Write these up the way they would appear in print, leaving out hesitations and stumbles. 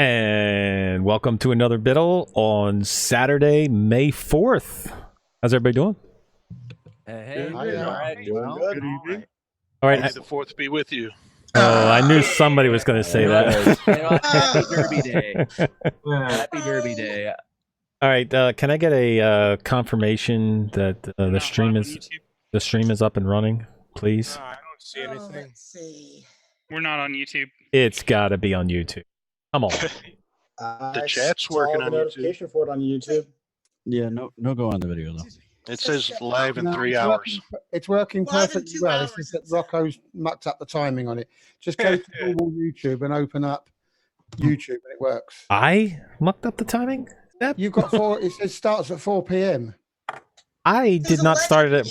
And welcome to another Biddle on Saturday, May 4th. How's everybody doing? Hey, All right. Doing good. Good evening. All right. May the 4th be with you. Oh, I knew somebody was going to say that. Happy Derby Day. Happy Derby Day. All right. Can I get a confirmation that the stream is up and running, please? I don't see anything. Let's see. We're not on YouTube. It's got to be on YouTube. Come on. The chat's working on YouTube. Notification for it on YouTube. Yeah, no go on the video though. It says live in 3 it's hours. It's working Live in perfectly 2 well. It's hours, just that it says. Rocco's mucked up the timing on it. Just go to normal YouTube and open up YouTube and it works. I mucked up the timing? You've got it says starts at 4 p.m. I did not start it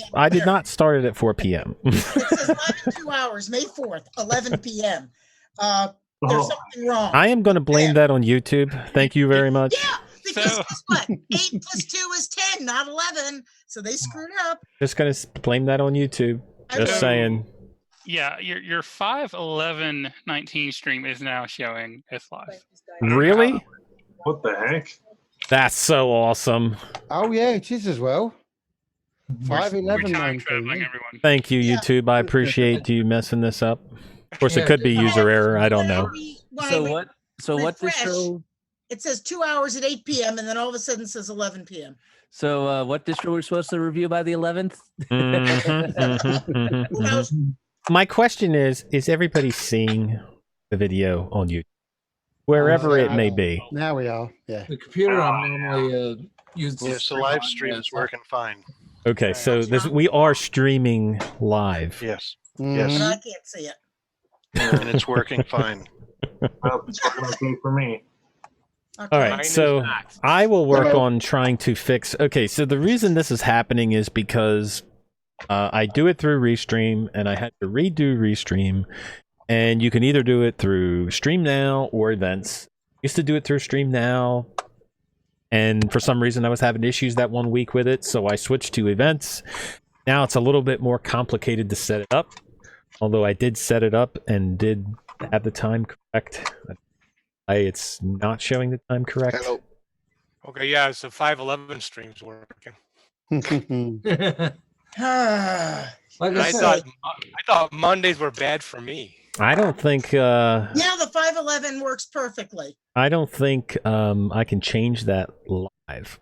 at 4 p.m. It says live in 2 hours, May 4th, 11 p.m. There's something wrong. I am going to blame that on YouTube. Thank you very much. Yeah, because guess what? 8 plus 2 is 10, not 11. So they screwed up. Just going to blame that on YouTube. Just saying. Yeah, your 5/11/19 stream is now showing as live. Really? What the heck? That's so awesome. Oh yeah, it is as well. We're 5/11/19. time traveling, everyone. Thank you, YouTube. I appreciate you messing this up. Of course, it could be user error. I don't know. So what refresh, distro? It says 2 hours at 8 p.m. and then all of a sudden it says 11 p.m. So what distro we're supposed to review by the 11th? Who knows? My question is everybody seeing the video on YouTube? Wherever it may be. Now we are. Yeah. The computer I'm normally used. Yes, the live stream is working fine. Okay, so we are streaming live. Yes. But Yes. I can't see it. And it's working fine. Well, it's working okay for me. Okay. All right, so I will work on trying to fix. Okay, so the reason this is happening is because I do it through Restream, and I had to redo Restream. And you can either do it through Stream Now or Events. Used to do it through Stream Now, and for some reason I was having issues that 1 week with it, so I switched to Events. Now it's a little bit more complicated to set it up, although I did set it up and did have the time correct. It's not showing the time correct. Hello. Okay, yeah, so 5/11 streams working. Like I thought Mondays were bad for me. I don't think Now the 5/11 works perfectly. I can change that live.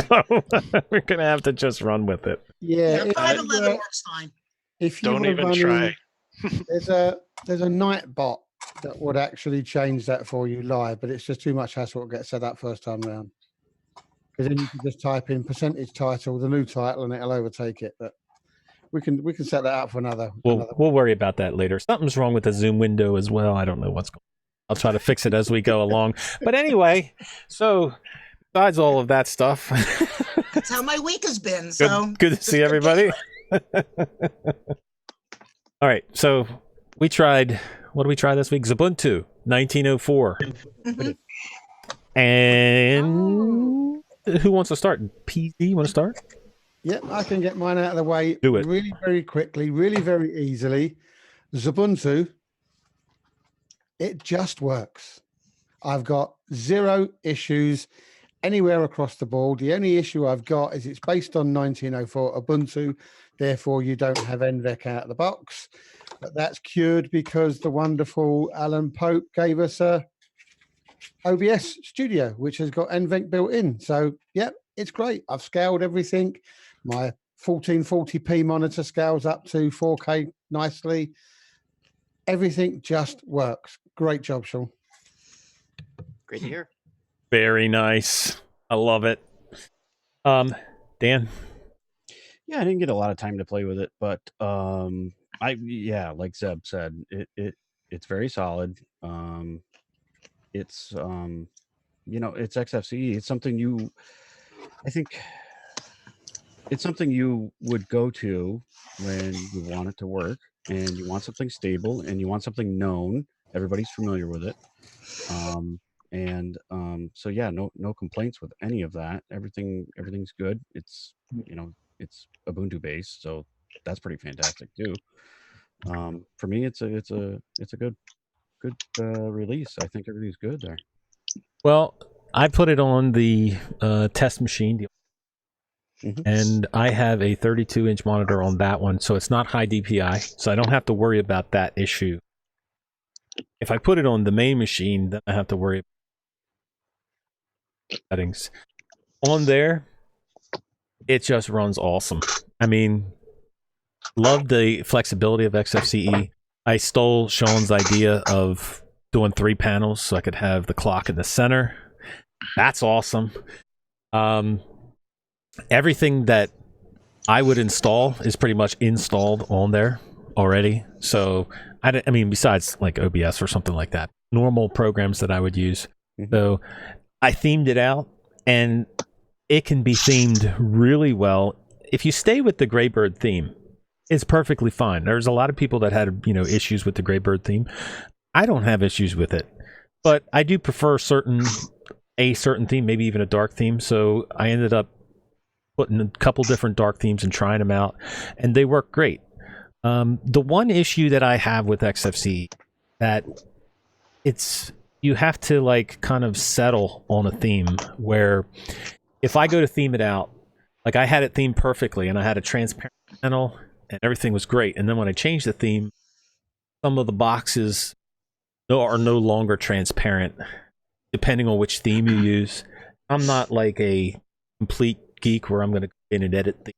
So we're gonna have to just run with it. Yeah. Yeah, 5/11 works fine. If you Don't were even running- try. There's a night bot that would actually change that for you live, but it's just too much hassle to get set up first time round. Because then you can just type in percentage title, the new title, and it'll overtake it. But we can set that up for another. We'll worry about that later. Something's wrong with the Zoom window as well. I don't know what's going on. I'll try to fix it as we go along. But anyway, so besides all of that stuff, That's how my week has been. So good to see everybody. All right, so we tried. What did we try this week? Xubuntu 1904. Mhm. And who wants to start? PZ, you want to start? Yep, I can get mine out of the way Do it. really very quickly, really very easily. Xubuntu, it just works. I've got 0 issues anywhere across the board. The only issue I've got is it's based on 1904 Ubuntu, therefore you don't have NVEC out of the box. But that's cured because the wonderful Alan Pope gave us a OBS Studio, which has got NVENC built in. So, yeah, it's great. I've scaled everything. My 1440p monitor scales up to 4K nicely. Everything just works. Great job, Sean. Great to hear. Very nice. I love it. Dan? Yeah, I didn't get a lot of time to play with it, but like Zeb said, it's very solid. It's it's XFCE. It's something it's something you would go to when you want it to work and you want something stable and you want something known. Everybody's familiar with it. So yeah, no complaints with any of that. Everything's good. It's it's Ubuntu based, so that's pretty fantastic too. For me, it's a good good release. I think everything's good there. Well, I put it on the test machine, and I have a 32-inch monitor on that one, so it's not high DPI, so I don't have to worry about that issue. If I put it on the main machine, then I have to worry about settings. On there, it just runs awesome. I mean, love the flexibility of XFCE. I stole Sean's idea of doing 3 panels so I could have the clock in the center. That's awesome. Everything that I would install is pretty much installed on there already. So, I mean, besides like OBS or something like that, normal programs that I would use. So, I themed it out, and it can be themed really well. If you stay with the Graybird theme, it's perfectly fine. There's a lot of people that had, issues with the Graybird theme. I don't have issues with it, but I do prefer a certain theme, maybe even a dark theme. So I ended up putting a couple different dark themes and trying them out, and they work great. The one issue that I have with XFCE that you have to like kind of settle on a theme where if I go to theme it out, like I had it themed perfectly and I had a transparent panel and everything was great. And then when I changed the theme, some of the boxes are no longer transparent, depending on which theme you use. I'm not like a complete geek where I'm going to go in and edit things,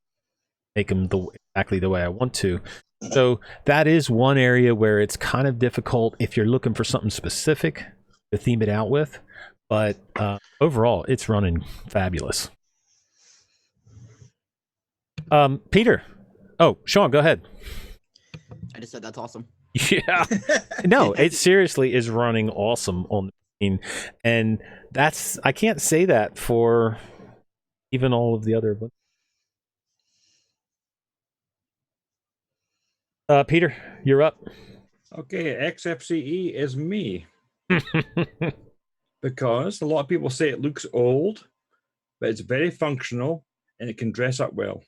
make them exactly the way I want to. So that is one area where it's kind of difficult if you're looking for something specific to theme it out with. But overall, it's running fabulous. Peter. Oh, Sean, go ahead. I just said that's awesome. Yeah. No, it seriously is running awesome on the machine. And I can't say that for even all of the other books. Peter, you're up. Okay, XFCE is me. Because a lot of people say it looks old, but it's very functional and it can dress up well.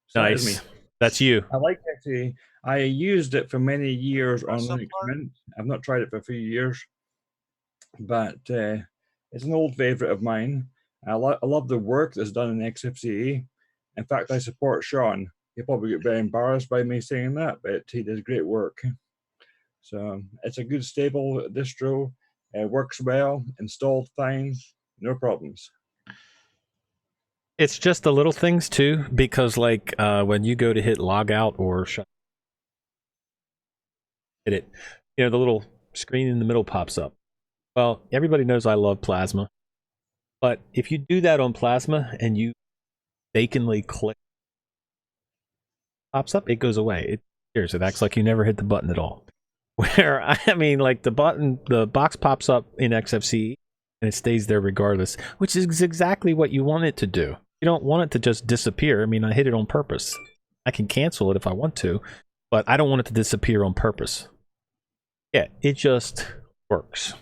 So nice. That's you. I like XFCE. I used it for many years on Linux Mint. I've not tried it for a few years, but it's an old favorite of mine. I love the work that's done in XFCE. In fact, I support Sean. He'll probably get very embarrassed by me saying that, but he does great work. So it's a good, stable distro. It works well, installed fine, no problems. It's just the little things too, because like when you go to hit log out or shut it, the little screen in the middle pops up. Well, everybody knows I love Plasma, but if you do that on Plasma and you mistakenly click pops up, it goes away. It disappears. It acts like you never hit the button at all. Where I mean, like the box pops up in XFCE and it stays there regardless, which is exactly what you want it to do. You don't want it to just disappear. I mean, I hit it on purpose. I can cancel it if I want to, but I don't want it to disappear on purpose. Yeah, it just works.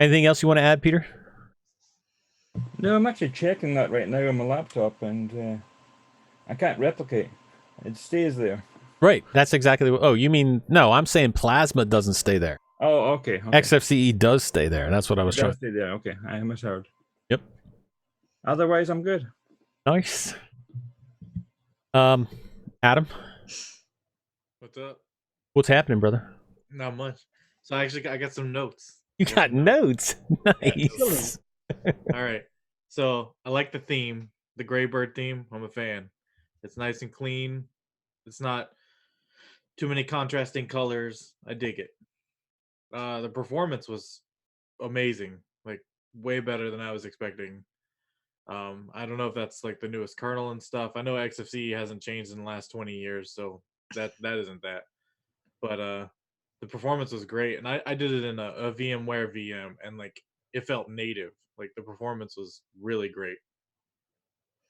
Anything else you want to add, Peter? No, I'm actually checking that right now on my laptop, and I can't replicate. It stays there. Right. That's exactly what... Oh, you mean... No, I'm saying Plasma doesn't stay there. Oh, okay. XFCE does stay there. That's what I was trying to... stay there. Okay, I misheard. Yep. Otherwise, I'm good. Nice. Adam? What's up? What's happening, brother? Not much. So I got some notes. You got notes? Nice. All right. So I like the theme, the Graybird theme. I'm a fan. It's nice and clean. It's not too many contrasting colors. I dig it. The performance was amazing, like way better than I was expecting. I don't know if that's like the newest kernel and stuff. I know XFCE hasn't changed in the last 20 years, so that isn't that. But the performance was great, and I did it in a VMware VM, and like it felt native. Like the performance was really great.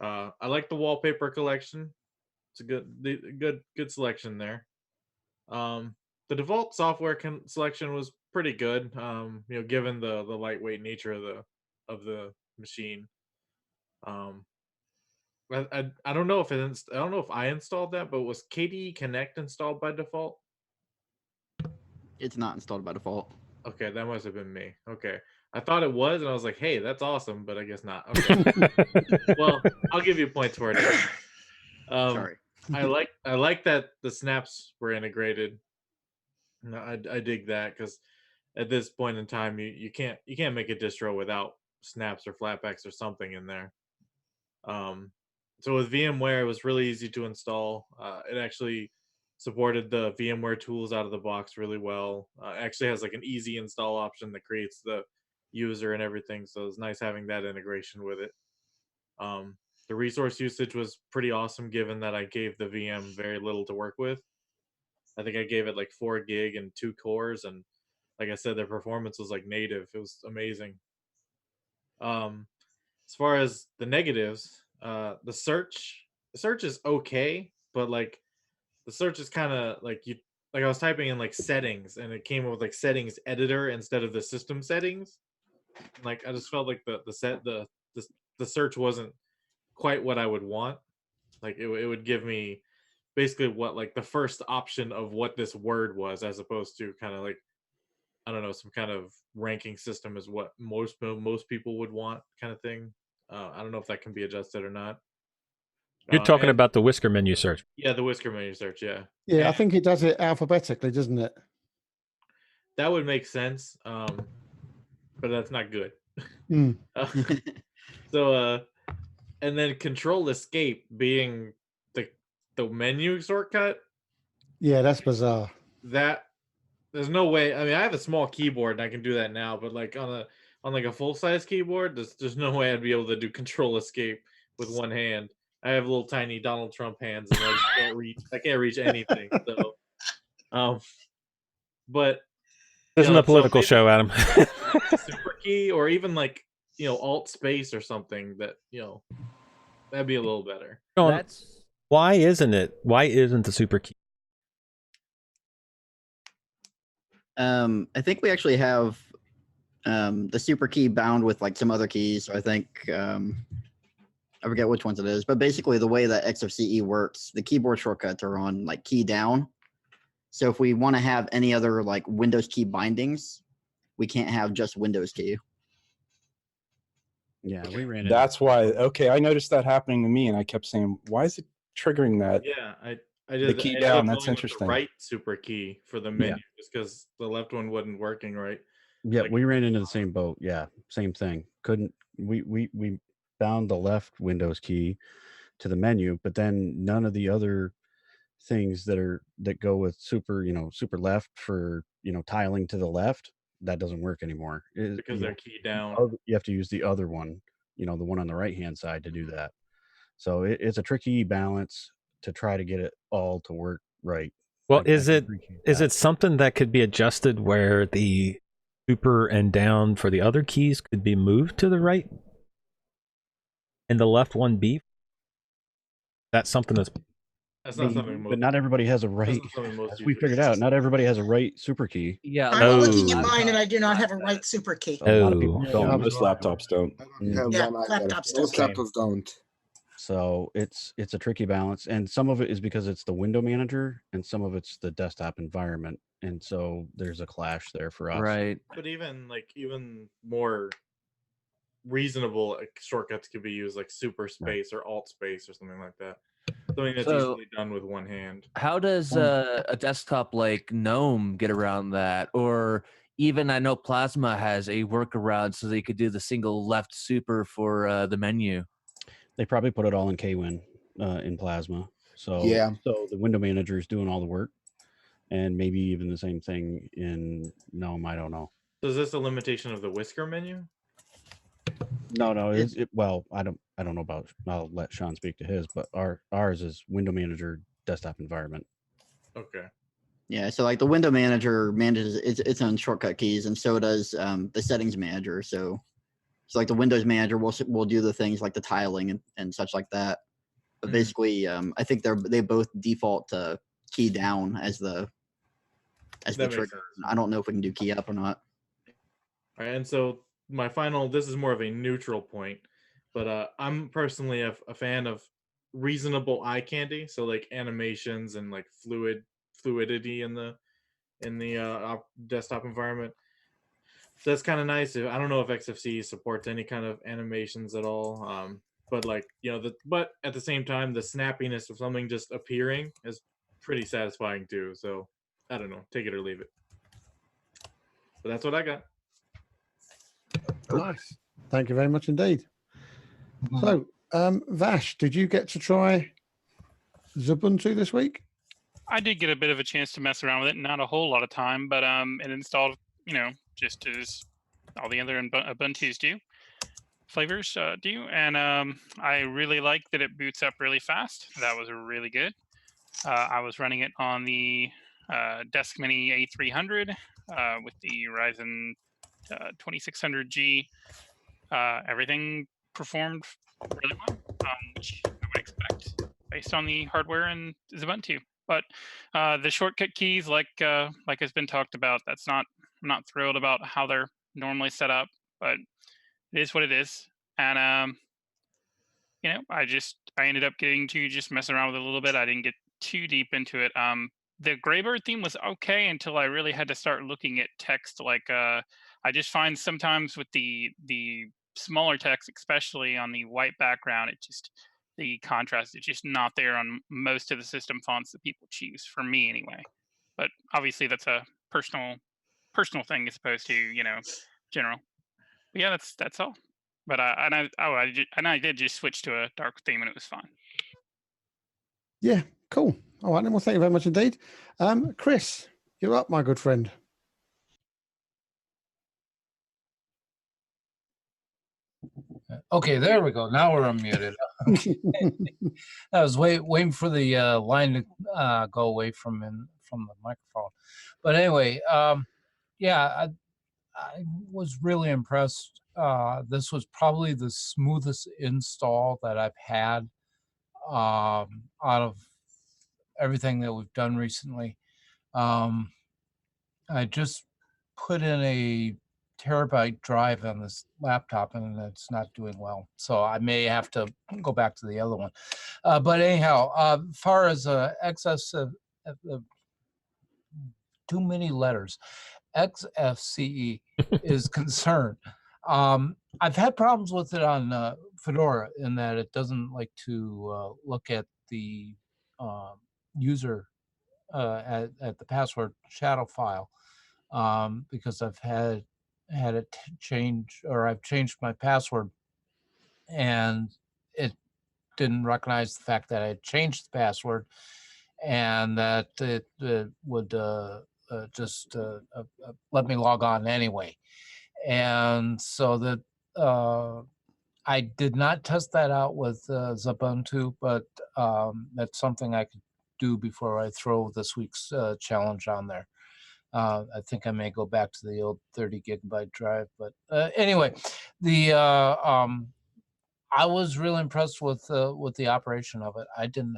I like the wallpaper collection. It's a good selection there. The default software selection was pretty good. Given the lightweight nature of the machine. I don't know if I installed that, but was KDE Connect installed by default? It's not installed by default. Okay, that must have been me. Okay. I thought it was, and I was like, hey, that's awesome, but I guess not. Okay. Well, I'll give you points for it. Sorry. I like that the snaps were integrated. No, I dig that because at this point in time, you can't make a distro without snaps or flatpaks or something in there. So with VMware, it was really easy to install. It actually supported the VMware tools out of the box really well. It actually has like an easy install option that creates the user and everything. So it's nice having that integration with it. The resource usage was pretty awesome given that I gave the VM very little to work with. I think I gave it like 4 gig and 2 cores, and like I said, the performance was like native. It was amazing. As far as the negatives, the search is okay, but like the search is kind of like I was typing in like settings, and it came up with like settings editor instead of the system settings. Like I just felt like the search wasn't quite what I would want. Like it would give me basically what like the first option of what this word was, as opposed to kind of like, I don't know, some kind of ranking system is what most people would want, kind of thing. I don't know if that can be adjusted or not. You're talking about the whisker menu search. Yeah, the whisker menu search. Yeah. Yeah, I think it does it alphabetically, doesn't it? That would make sense, but that's not good. Mm. So, and then Control Escape being the menu shortcut. Yeah, that's bizarre. That there's no way. I mean, I have a small keyboard and I can do that now, but like on like a full size keyboard, there's no way I'd be able to do Control Escape with one hand. I have little tiny Donald Trump hands, and I can't reach anything. So, but this isn't a political show, Adam. Super key, or even like Alt space or something that that'd be a little better. Why isn't it? Why isn't the super key? I think we actually have the super key bound with like some other keys. So I think I forget which ones it is, but basically the way that XFCE works, the keyboard shortcuts are on like key down. So if we want to have any other like Windows key bindings, we can't have just Windows key. Yeah, we ran it. That's why. Okay, I noticed that happening to me, and I kept saying, "Why is it triggering that?" Yeah, I did the key down. That's interesting. The right super key for the menu, just because the left one wasn't working right. Yeah, we ran into the same boat. Yeah, same thing. Couldn't we bound the left Windows key to the menu, but then none of the other things that go with super left for tiling to the left, that doesn't work anymore because they're key down. You have to use the other one, the one on the right hand side to do that. So it's a tricky balance to try to get it all to work right. Well, is it something that could be adjusted where the super and down for the other keys could be moved to the right and the left one be? That's something that's not something but not everybody has a right. As we figured out, not everybody has a right super key. Yeah, I'm looking at mine and I do not have a right super key. A lot of people don't. Most laptops don't. Yeah, laptops don't. Most laptops don't. So it's a tricky balance, and some of it is because it's the window manager, and some of it's the desktop environment, and so there's a clash there for us. Right. But even more reasonable shortcuts could be used, like super space or alt space or something like that. Something that's easily done with one hand. How does a desktop like GNOME get around that? Or even I know Plasma has a workaround so they could do the single left super for the menu. They probably put it all in KWin in Plasma. So yeah. So the window manager is doing all the work, and maybe even the same thing in GNOME. I don't know. So is this a limitation of the whisker menu? No. Well, I don't know about. I'll let Sean speak to his, but ours is window manager desktop environment. Okay. Yeah, so like the window manager manages its own shortcut keys, and so does the settings manager. So like the Windows manager will do the things like the tiling and such like that. But basically, I think they both default to key down as the trigger. I don't know if we can do key up or not. All right, and so my final. This is more of a neutral point, but I'm personally a fan of reasonable eye candy. So like animations and like fluidity in the in the desktop environment. So that's kind of nice. I don't know if XFCE supports any kind of animations at all, but like but at the same time, the snappiness of something just appearing is pretty satisfying too. So I don't know, take it or leave it. But that's what I got. Nice. Thank you very much indeed. So, Vash, did you get to try Xubuntu this week? I did get a bit of a chance to mess around with it, not a whole lot of time, but it installed, just as all the other Ubuntu's do, flavors do, and I really like that it boots up really fast. That was really good. I was running it on the Desk Mini A300 with the Ryzen 2600G. Everything performed really well, which I would expect based on the hardware and Xubuntu. But the shortcut keys, like has been talked about, I'm not thrilled about how they're normally set up, but it is what it is. And I ended up getting to just mess around with it a little bit. I didn't get too deep into it. The Graybird theme was okay until I really had to start looking at text. Like I just find sometimes with the smaller text, especially on the white background, the contrast is just not there on most of the system fonts that people choose, for me anyway. But obviously that's a personal thing as opposed to general. But yeah, that's all. But I did just switch to a dark theme and it was fine. Yeah, cool. All right, then. Well, thank you very much indeed. Chris, you're up, my good friend. Okay, there we go. Now we're unmuted. I was waiting for the line to go away from the microphone. But anyway, yeah, I was really impressed. This was probably the smoothest install that I've had out of everything that we've done recently. I just put in a terabyte drive on this laptop and it's not doing well. So I may have to go back to the other one. But anyhow, as far as XS, too many letters, XFCE is concerned, I've had problems with it on Fedora in that it doesn't like to look at the user at the password shadow file. Because I've had it change, or I've changed my password and it didn't recognize the fact that I had changed the password and that it would just let me log on anyway. And so that I did not test that out with Xubuntu, but that's something I could do before I throw this week's challenge on there. I think I may go back to the old 30 gigabyte drive, but anyway, I was really impressed with the operation of it. I didn't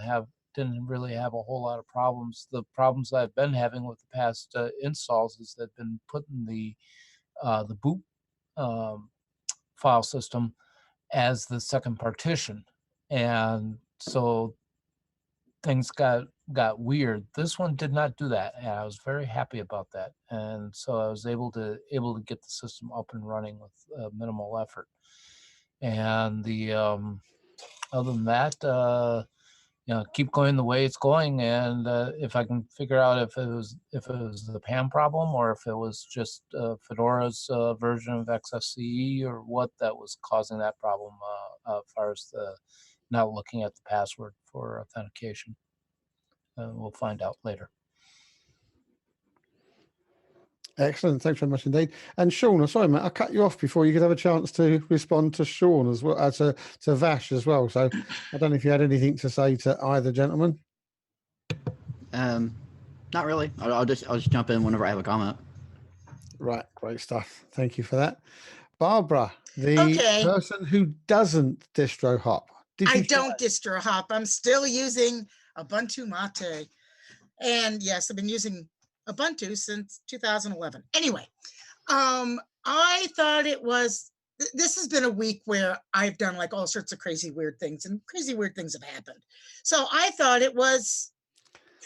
really have a whole lot of problems. The problems I've been having with the past installs is they've been putting the boot file system as the second partition, and so things got weird. This one did not do that, and I was very happy about that. And so I was able to get the system up and running with minimal effort. And the other than that, keep going the way it's going. And if I can figure out if it was the PAM problem or if it was just Fedora's version of XFCE or what that was causing that problem, as far as the not looking at the password for authentication. We'll find out later. Excellent. Thanks very much indeed. And Sean, sorry, mate, I cut you off before you could have a chance to respond to Sean as well, to Vash as well. So I don't know if you had anything to say to either gentleman. Not really. I'll just jump in whenever I have a comment. Right. Great stuff. Thank you for that. Barbara, the person who doesn't distro hop. I don't distro hop. I'm still using Ubuntu Mate. And yes, I've been using Ubuntu since 2011. Anyway, I thought it was, this has been a week where I've done like all sorts of crazy weird things, and crazy weird things have happened. So I thought it was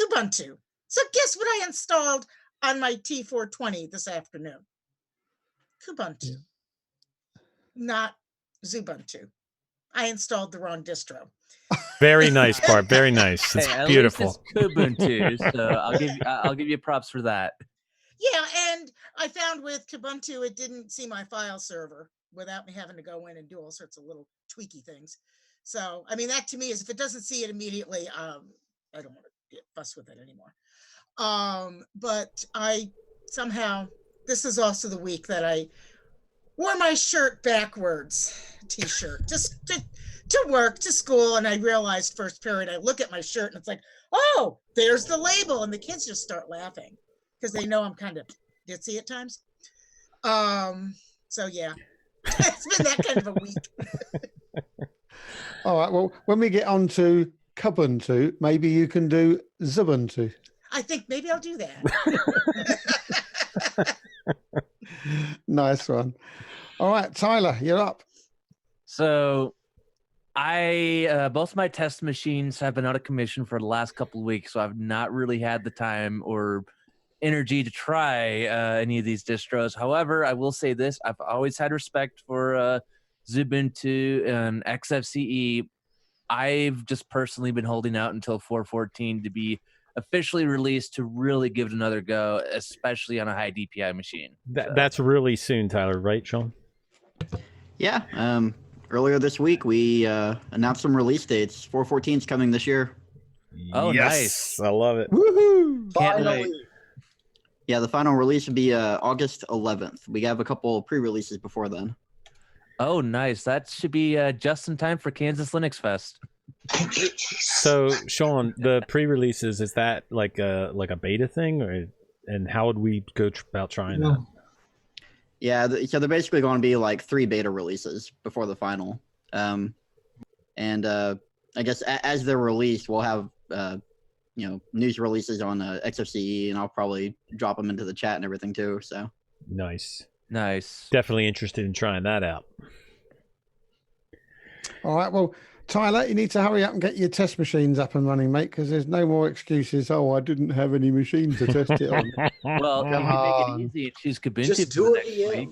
Kubuntu. So guess what I installed on my T420 this afternoon. Kubuntu, not Xubuntu. I installed the wrong distro. Very nice, Barb. Very nice. It's Hey, at beautiful. least it's Kubuntu, so I'll give you props for that. Yeah, and I found with Kubuntu, it didn't see my file server without me having to go in and do all sorts of little tweaky things. So, I mean, that to me is if it doesn't see it immediately, I don't want to fuss with it anymore. But I somehow, this is also the week that I wore my shirt backwards, t-shirt, just to work, to school. And I realized first period, I look at my shirt and it's like, oh, there's the label. And the kids just start laughing because they know I'm kind of ditzy at times. So yeah, it's been that kind of a week. All right. Well, when we get on to Kubuntu, maybe you can do Xubuntu. I think maybe I'll do that. Nice one. All right, Tyler, you're up. So I both my test machines have been out of commission for the last couple of weeks, so I've not really had the time or energy to try any of these distros. However, I will say this: I've always had respect for Xubuntu and XFCE. I've just personally been holding out until 4.14 to be officially released to really give it another go, especially on a high DPI machine. That's really soon, Tyler, right, Sean? Yeah. Earlier this week, we announced some release dates. 4.14 is coming this year. Oh, yes. nice. I love it. Woohoo! Can't wait. Yeah, the final release would be August 11th. We have a couple pre-releases before then. Oh, nice. That should be just in time for Kansas Linux Fest. So, Sean, the pre-releases, is that like a beta thing, and how would we go about trying that? Yeah, so they're basically going to be like 3 beta releases before the final. I guess as they're released, we'll have news releases on XFCE, and I'll probably drop them into the chat and everything too. So nice. Definitely interested in trying that out. All right. Well, Tyler, you need to hurry up and get your test machines up and running, mate, because there's no more excuses. Oh, I didn't have any machines to test it on. Well, you can make it easy and choose Kubuntu Just for do the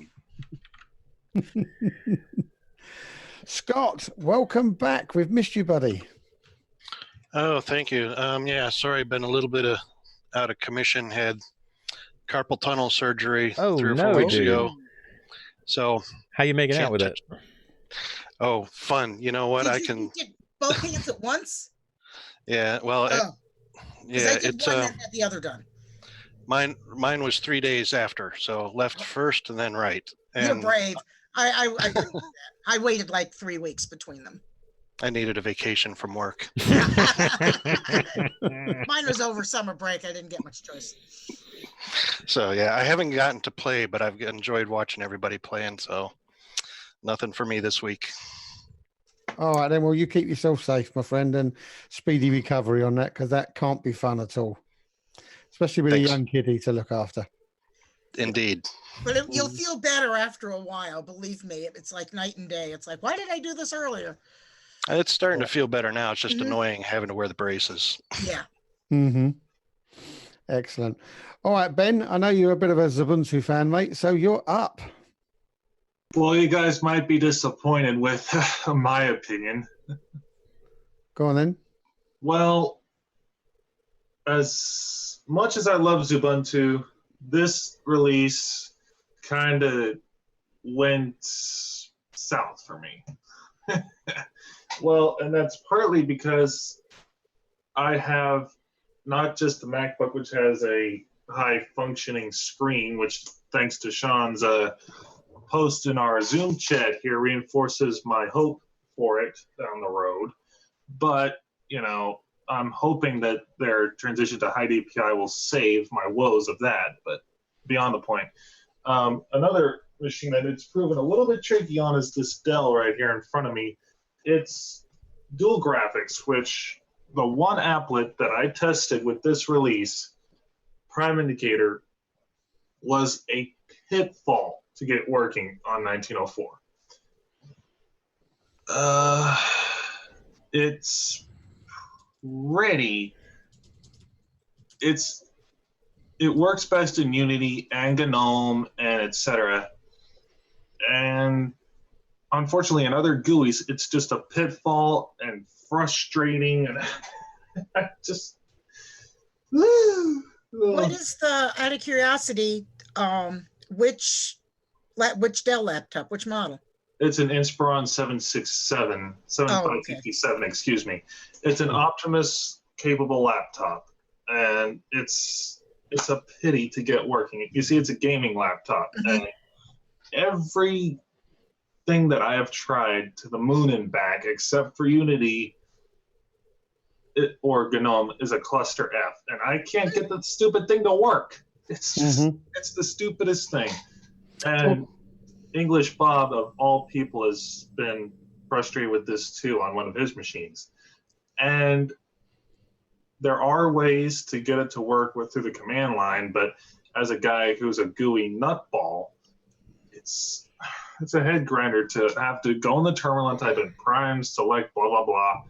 next week. Scott, welcome back. We've missed you, buddy. Oh, thank you. Yeah, sorry, I've been a little bit out of commission. Had carpal tunnel surgery 3 or 4 weeks ago. So how you making out with it? Oh, fun. You know what? Did you get both hands at once? Yeah. Well, I did one and had the other done. Mine was 3 days after. So left first and then right. And You're brave. I couldn't do that. I waited like 3 weeks between them. I needed a vacation from work. Mine was over summer break. I didn't get much choice. So yeah, I haven't gotten to play, but I've enjoyed watching everybody playing. So nothing for me this week. All right, then. Well, you keep yourself safe, my friend, and speedy recovery on that, because that can't be fun at all, especially with a young kiddie to look after. Indeed. But you'll feel better after a while. Believe me, it's like night and day. It's like, why did I do this earlier? It's starting to feel better now. It's just annoying having to wear the braces. Yeah. Mm-hmm. Excellent. All right, Ben, I know you're a bit of a Xubuntu fan, mate, so you're up. Well, you guys might be disappointed with my opinion. Go on then. Well, as much as I love Xubuntu, this release kind of went south for me. Well, and that's partly because I have not just the MacBook, which has a high functioning screen, which thanks to Sean's post in our Zoom chat here reinforces my hope for it down the road. But, I'm hoping that their transition to high DPI will save my woes of that, but beyond the point. Another machine that it's proven a little bit tricky on is this Dell right here in front of me. It's dual graphics, which the one applet that I tested with this release, Prime Indicator, was a pitfall to get working on 1904. It's ready. It's it works best in Unity and GNOME and etc. And unfortunately, in other GUIs, it's just a pitfall and frustrating, and I just. What is the, out of curiosity, which Dell laptop, which model? It's an Inspiron 7557, excuse me. It's an Optimus capable laptop, and it's a pity to get working. You see, it's a gaming laptop, and everything that I have tried to the moon and back, except for Unity or GNOME, is a cluster F, and I can't get that stupid thing to work. It's just, it's the stupidest thing. And English Bob, of all people, has been frustrated with this too on one of his machines. And there are ways to get it to work through the command line, but as a guy who's a GUI nutball, it's a head grinder to have to go in the terminal and type in prime, select, blah, blah, blah.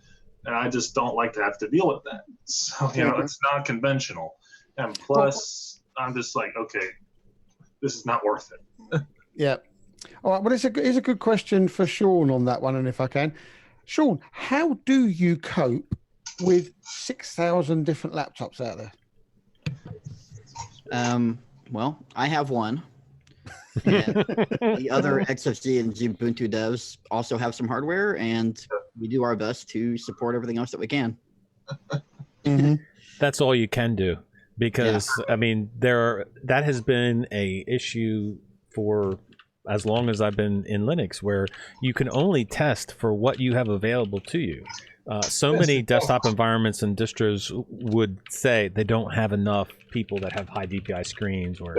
And I just don't like to have to deal with that. So, it's not conventional. And plus, I'm just like, okay, this is not worth it. Yeah. All right. Well, it's a good question for Sean on that one. And if I can, Sean, how do you cope with 6,000 different laptops out there? Well, I have one. And the other XFC and Xubuntu devs also have some hardware, and we do our best to support everything else that we can. That's all you can do, because I mean, that has been a issue for as long as I've been in Linux, where you can only test for what you have available to you. So many desktop environments and distros would say they don't have enough people that have high DPI screens, or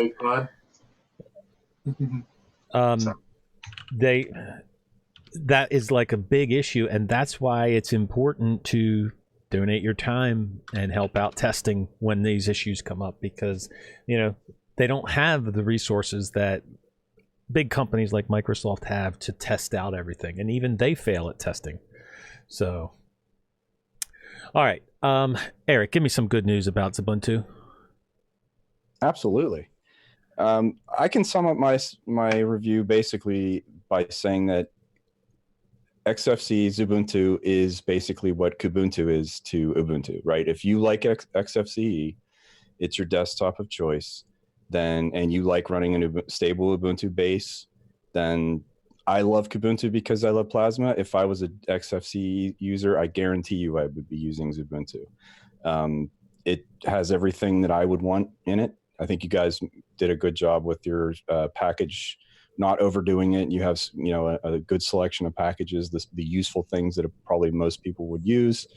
that is like a big issue, and that's why it's important to donate your time and help out testing when these issues come up, because they don't have the resources that big companies like Microsoft have to test out everything, and even they fail at testing. So all right, Eric, give me some good news about Xubuntu. Absolutely. I can sum up my review basically by saying that XFC Xubuntu is basically what Kubuntu is to Ubuntu, right? If you like XFCE, it's your desktop of choice, and you like running a stable Ubuntu base, then I love Kubuntu because I love Plasma. If I was an XFCE user, I guarantee you I would be using Xubuntu. It has everything that I would want in it. I think you guys did a good job with your package, not overdoing it. You have a good selection of packages, the useful things that probably most people would use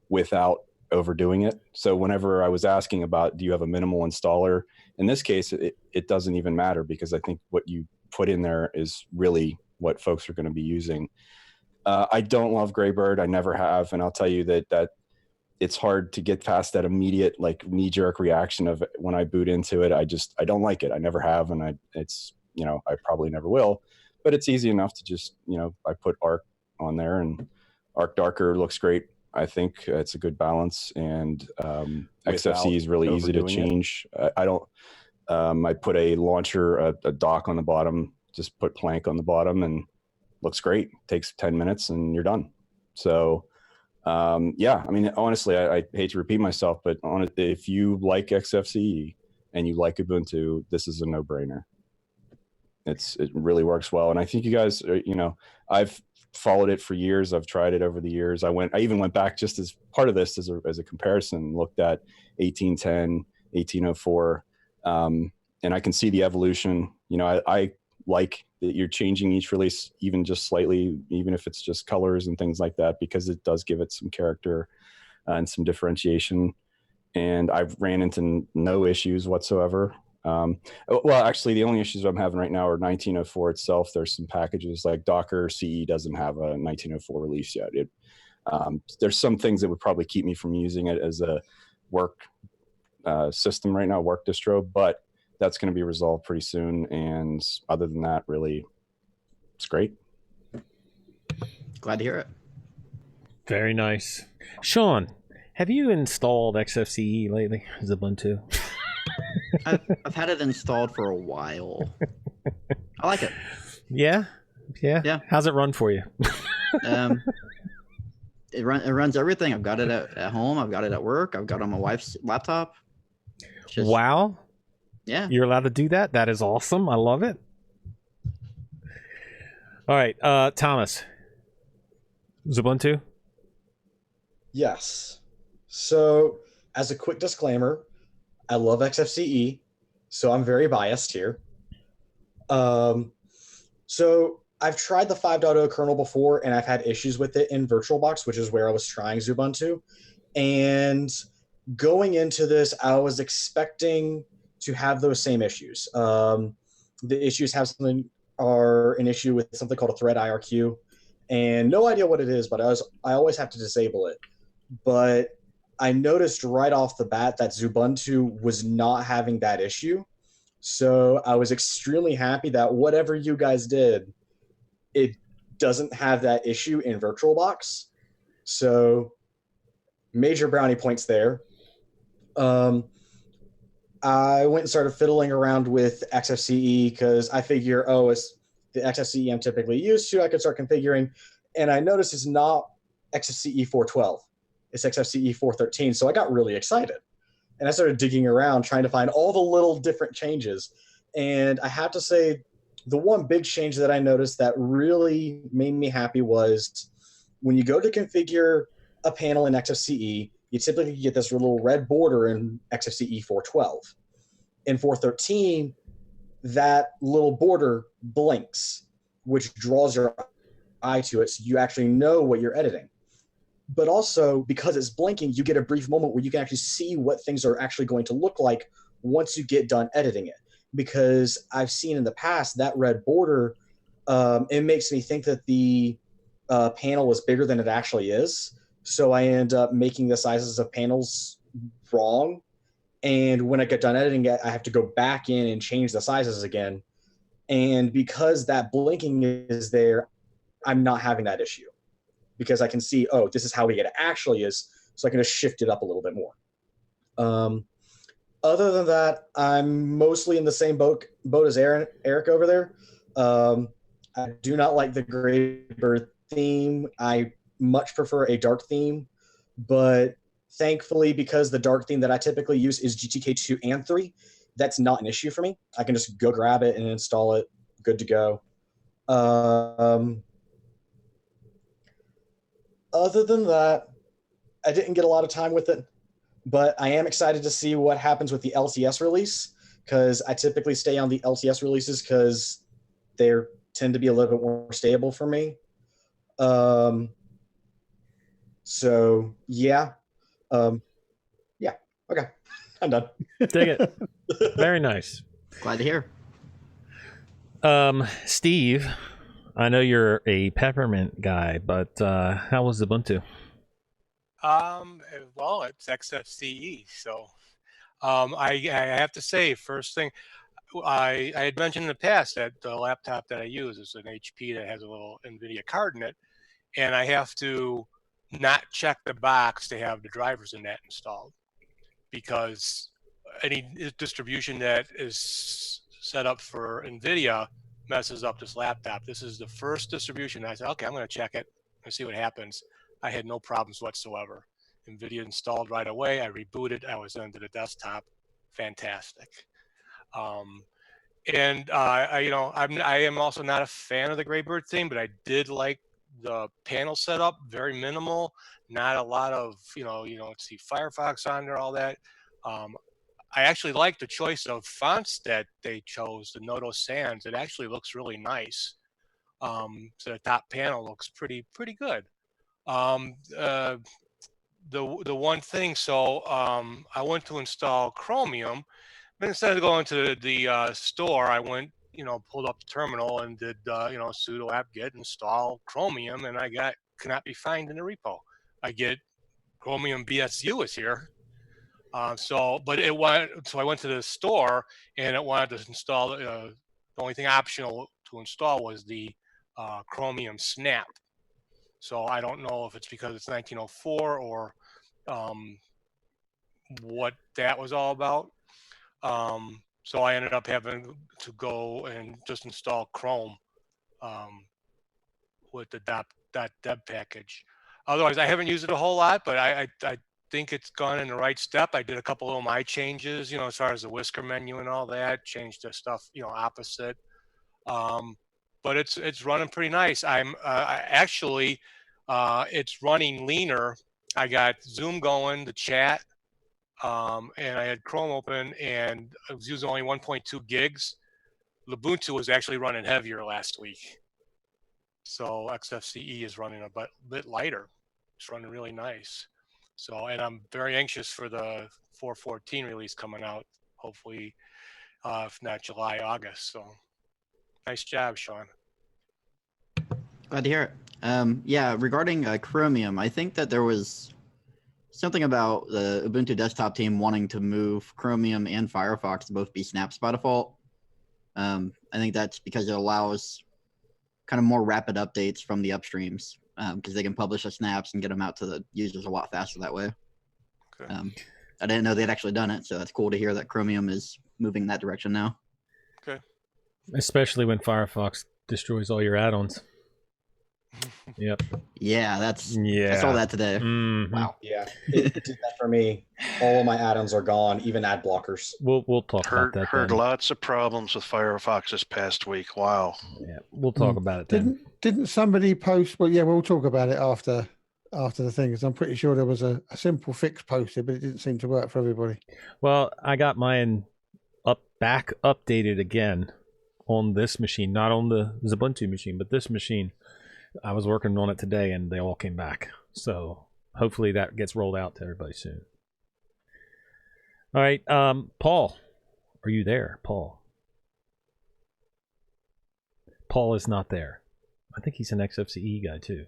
without overdoing it. So whenever I was asking about, do you have a minimal installer? In this case, it doesn't even matter, because I think what you put in there is really what folks are going to be using. I don't love Graybird. I never have. And I'll tell you that it's hard to get past that immediate knee-jerk reaction of when I boot into it. I don't like it. I never have. And I probably never will, but it's easy enough to just, I put Arc on there, and Arc Darker looks great. I think it's a good balance, and XFC is really easy to change. I put a launcher, a dock on the bottom, just put Plank on the bottom, and looks great. Takes 10 minutes and you're done. So I mean, honestly, I hate to repeat myself, but if you like XFCE and you like Ubuntu, this is a no-brainer. It really works well. And I think you guys, I've followed it for years. I've tried it over the years. I even went back just as part of this as a comparison, looked at 1810, 1804, and I can see the evolution. I like that you're changing each release, even just slightly, even if it's just colors and things like that, because it does give it some character and some differentiation. And I've ran into no issues whatsoever. Well, actually, the only issues I'm having right now are 1904 itself. There's some packages like Docker CE doesn't have a 1904 release yet. There's some things that would probably keep me from using it as a work system right now, work distro, but that's going to be resolved pretty soon. And other than that, really, it's great. Glad to hear it. Very nice. Sean, have you installed XFCE lately, Xubuntu? I've had it installed for a while. I like it. Yeah? Yeah. How's it run for you? It runs everything. I've got it at home. I've got it at work. I've got it on my wife's laptop. Wow. Yeah. You're allowed to do that? That is awesome. I love it. All right, Thomas. Xubuntu? Yes. So, as a quick disclaimer, I love XFCE, so I'm very biased here. So I've tried the 5.0 kernel before, and I've had issues with it in VirtualBox, which is where I was trying Xubuntu. And going into this, I was expecting to have those same issues. The issues are an issue with something called a thread IRQ, and no idea what it is, but I always have to disable it. But I noticed right off the bat that Xubuntu was not having that issue. So I was extremely happy that whatever you guys did, it doesn't have that issue in VirtualBox. So major brownie points there. I went and started fiddling around with XFCE because I figure, it's the XFCE I'm typically used to. I could start configuring. And I noticed it's not XFCE 412. It's XFCE 413. So I got really excited. And I started digging around trying to find all the little different changes. And I have to say, the one big change that I noticed that really made me happy was when you go to configure a panel in XFCE, you typically get this little red border in XFCE 412. In 413, that little border blinks, which draws your eye to it, so you actually know what you're editing. But also, because it's blinking, you get a brief moment where you can actually see what things are actually going to look like once you get done editing it. Because I've seen in the past that red border, it makes me think that the panel is bigger than it actually is. So I end up making the sizes of panels wrong. And when I get done editing it, I have to go back in and change the sizes again. And because that blinking is there, I'm not having that issue. Because I can see, this is how big it actually is, so I can just shift it up a little bit more. Other than that, I'm mostly in the same boat as Eric over there. I do not like the Graybird theme. I much prefer a dark theme, but thankfully, because the dark theme that I typically use is GTK2 and 3, that's not an issue for me. I can just go grab it and install it, good to go. Other than that, I didn't get a lot of time with it, but I am excited to see what happens with the LTS release, because I typically stay on the LTS releases because they tend to be a little bit more stable for me. So, yeah. Yeah, okay. I'm done. Dig it. Very nice. Glad to hear. Steve, I know you're a peppermint guy, but how was Ubuntu? Well, it's XFCE, so I have to say, first thing, I had mentioned in the past that the laptop that I use is an HP that has a little NVIDIA card in it, and I have to not check the box to have the drivers in that installed, because any distribution that is set up for NVIDIA messes up this laptop. This is the first distribution I said, okay, I'm going to check it and see what happens. I had no problems whatsoever. NVIDIA installed right away. I rebooted. I was into the desktop. Fantastic. I am also not a fan of the Graybird theme, but I did like the panel setup. Very minimal. Not a lot of you don't see Firefox on there, all that. I actually like the choice of fonts that they chose, the Noto Sans. It actually looks really nice. So the top panel looks pretty good. The one thing, so I went to install Chromium, but instead of going to the store, I went, pulled up the terminal and did, sudo apt-get install Chromium, and I cannot be found in the repo. I get Chromium BSU is here. So I went to the store and it wanted to install, the only thing optional to install was the Chromium Snap. So I don't know if it's because it's 1904 or what that was all about. So I ended up having to go and just install Chrome with the .deb package. Otherwise, I haven't used it a whole lot, but I think it's gone in the right step. I did a couple of my changes, as far as the whisker menu and all that, changed the stuff, opposite. But it's running pretty nice. It's running leaner. I got Zoom going, the chat, and I had Chrome open, and I was using only 1.2 gigs. Ubuntu was actually running heavier last week. So XFCE is running a bit lighter. It's running really nice. So, and I'm very anxious for the 4.14 release coming out, hopefully, if not July, August. So nice job, Sean. Glad to hear it. Yeah, regarding Chromium, I think that there was something about the Ubuntu desktop team wanting to move Chromium and Firefox to both be snaps by default. I think that's because it allows kind of more rapid updates from the upstreams, because they can publish the snaps and get them out to the users a lot faster that way. Okay. I didn't know they'd actually done it, so that's cool to hear that Chromium is moving in that direction now. Okay. Especially when Firefox destroys all your add-ons. Yep. Yeah, I saw that today. Mm-hmm. Wow. Yeah, it did that for me. All of my add-ons are gone, even ad blockers. We'll talk about that. Heard then. lots of problems with Firefox this past week. Wow. Yeah, we'll talk about it then. Didn't somebody post? Well, yeah, we'll talk about it after the thing, because I'm pretty sure there was a simple fix posted, but it didn't seem to work for everybody. Well, I got mine updated again on this machine, not on the Xubuntu machine, but this machine. I was working on it today, and they all came back. So hopefully that gets rolled out to everybody soon. All right, Paul, are you there, Paul? Paul is not there. I think he's an XFCE guy too.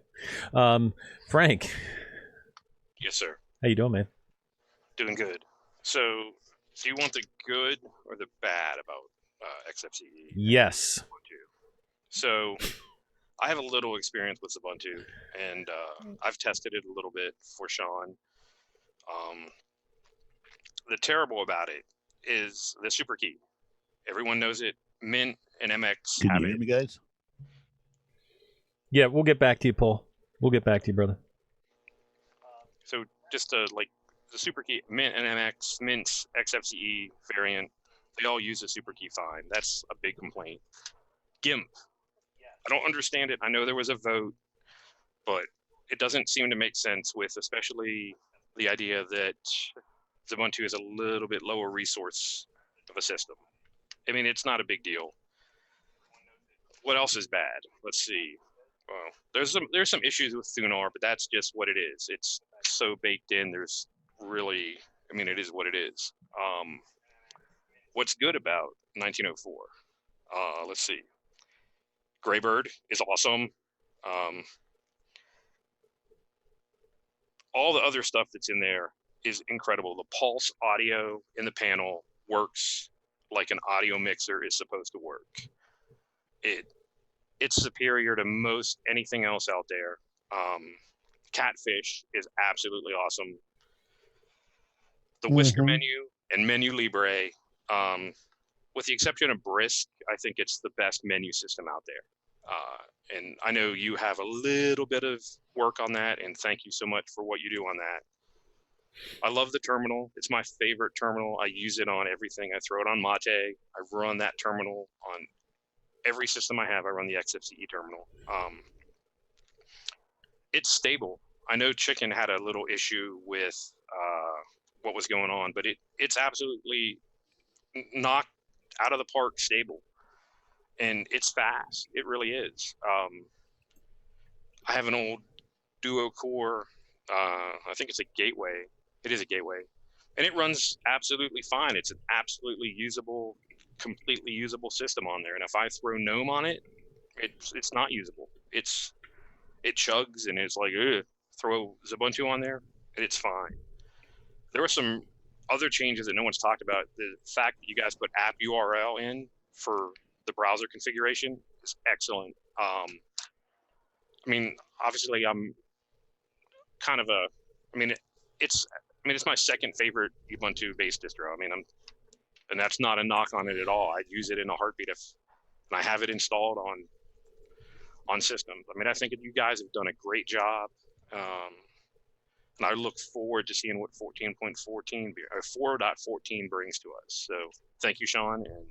Frank. Yes, sir. How you doing, man? Doing good. So, do you want the good or the bad about XFCE? Yes. So, I have a little experience with Ubuntu, and I've tested it a little bit for Sean. The terrible about it is the super key. Everyone knows it. Mint and MX Can have you hear it. me, guys? Yeah, we'll get back to you, Paul. We'll get back to you, brother. So just like the super key, Mint and MX, Mint's XFCE variant, they all use the super key fine. That's a big complaint. GIMP, I don't understand it. I know there was a vote, but it doesn't seem to make sense with especially the idea that Xubuntu is a little bit lower resource of a system. I mean, it's not a big deal. What else is bad? Let's see. Well, there's some issues with Thunar, but that's just what it is. It's so baked in. There's really, I mean, it is what it is. What's good about 1904? Let's see. Graybird is awesome. All the other stuff that's in there is incredible. The pulse audio in the panel works like an audio mixer is supposed to work. It's superior to most anything else out there. Catfish is absolutely awesome. The Whisker menu and Menu Libre, with the exception of Brisk, I think it's the best menu system out there. And I know you have a little bit of work on that, and thank you so much for what you do on that. I love the terminal. It's my favorite terminal. I use it on everything. I throw it on Mate. I run that terminal on every system I have. I run the XFCE terminal. It's stable. I know Chicken had a little issue with what was going on, but it's absolutely knocked out of the park stable. And it's fast. It really is. I have an old duo core. I think it's a Gateway. It is a Gateway. And it runs absolutely fine. It's an absolutely usable, completely usable system on there. And if I throw GNOME on it, it's not usable. It chugs and it's like, ugh. Throw Xubuntu on there, and it's fine. There were some other changes that no one's talked about. The fact that you guys put app URL in for the browser configuration is excellent. I mean, obviously, I'm kind of it's my second favorite Ubuntu-based distro. I mean, and that's not a knock on it at all. I'd use it in a heartbeat and I have it installed on systems. I mean, I think you guys have done a great job. And I look forward to seeing what 4.14 brings to us. So thank you, Sean. And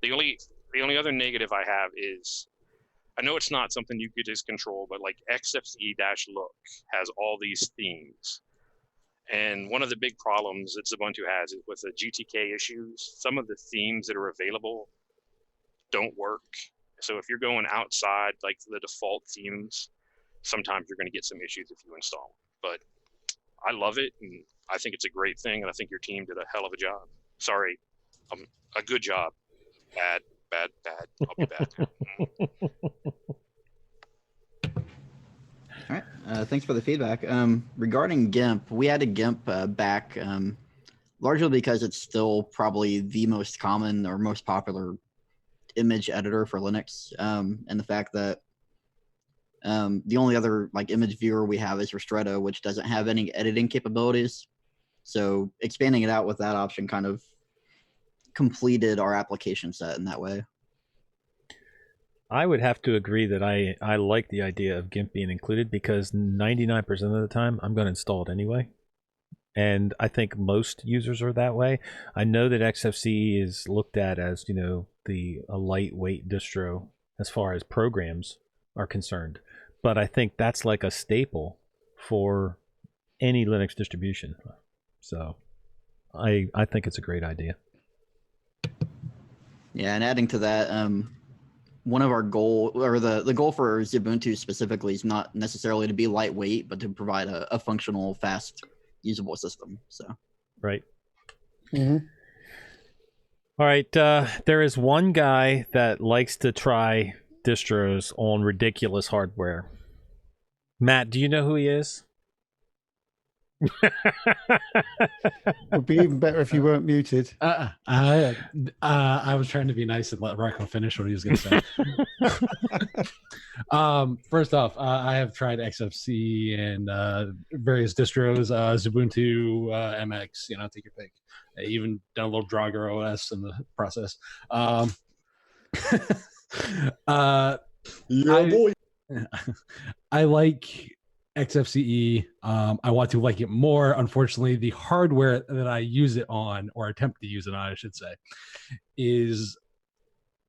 the only other negative I have is, I know it's not something you could just control, but like XFCE-look has all these themes. And one of the big problems that Xubuntu has is with the GTK issues, some of the themes that are available don't work. So if you're going outside like the default themes, sometimes you're going to get some issues if you install them. But I love it, and I think it's a great thing, and I think your team did a hell of a job. Sorry, a good job. Bad. I'll be back. All right. Thanks for the feedback. Regarding GIMP, we added GIMP back largely because it's still probably the most common or most popular image editor for Linux, and the fact that the only other like image viewer we have is Ristretto, which doesn't have any editing capabilities. So expanding it out with that option kind of completed our application set in that way. I would have to agree that I like the idea of GIMP being included, because 99% of the time I'm going to install it anyway. And I think most users are that way. I know that XFCE is looked at as, a lightweight distro as far as programs are concerned. But I think that's like a staple for any Linux distribution. So I think it's a great idea. Yeah, and adding to that, one of our goal, or the goal for Xubuntu specifically, is not necessarily to be lightweight, but to provide a functional, fast, usable system. So right. Mm-hmm. All right. There is one guy that likes to try distros on ridiculous hardware. Matt, do you know who he is? Would be even better if you weren't muted. I was trying to be nice and let Rocco finish what he was going to say. First off, I have tried XFC and various distros, Xubuntu, MX, take your pick. I even done a little Draugr OS in the process. Boy. I like XFCE. I want to like it more. Unfortunately, the hardware that I use it on, or attempt to use it on, I should say, is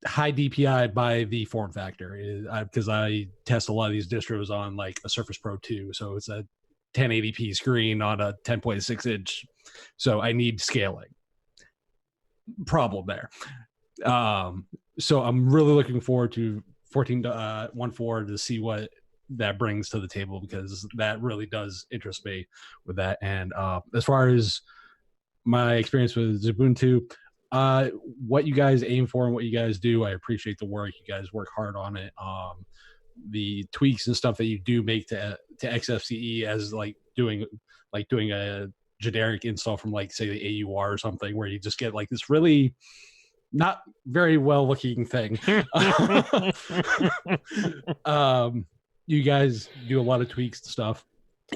high DPI by the form factor. Because I test a lot of these distros on like a Surface Pro 2, so it's a 1080p screen on a 10.6 inch. So I need scaling. Problem there. So I'm really looking forward to 14.14 to see what that brings to the table, because that really does interest me with that. And as far as my experience with Xubuntu, what you guys aim for and what you guys do, I appreciate the work. You guys work hard on it. The tweaks and stuff that you do make to XFCE, as doing a generic install from say the AUR or something, where you just get this really not very well looking thing. You guys do a lot of tweaks and stuff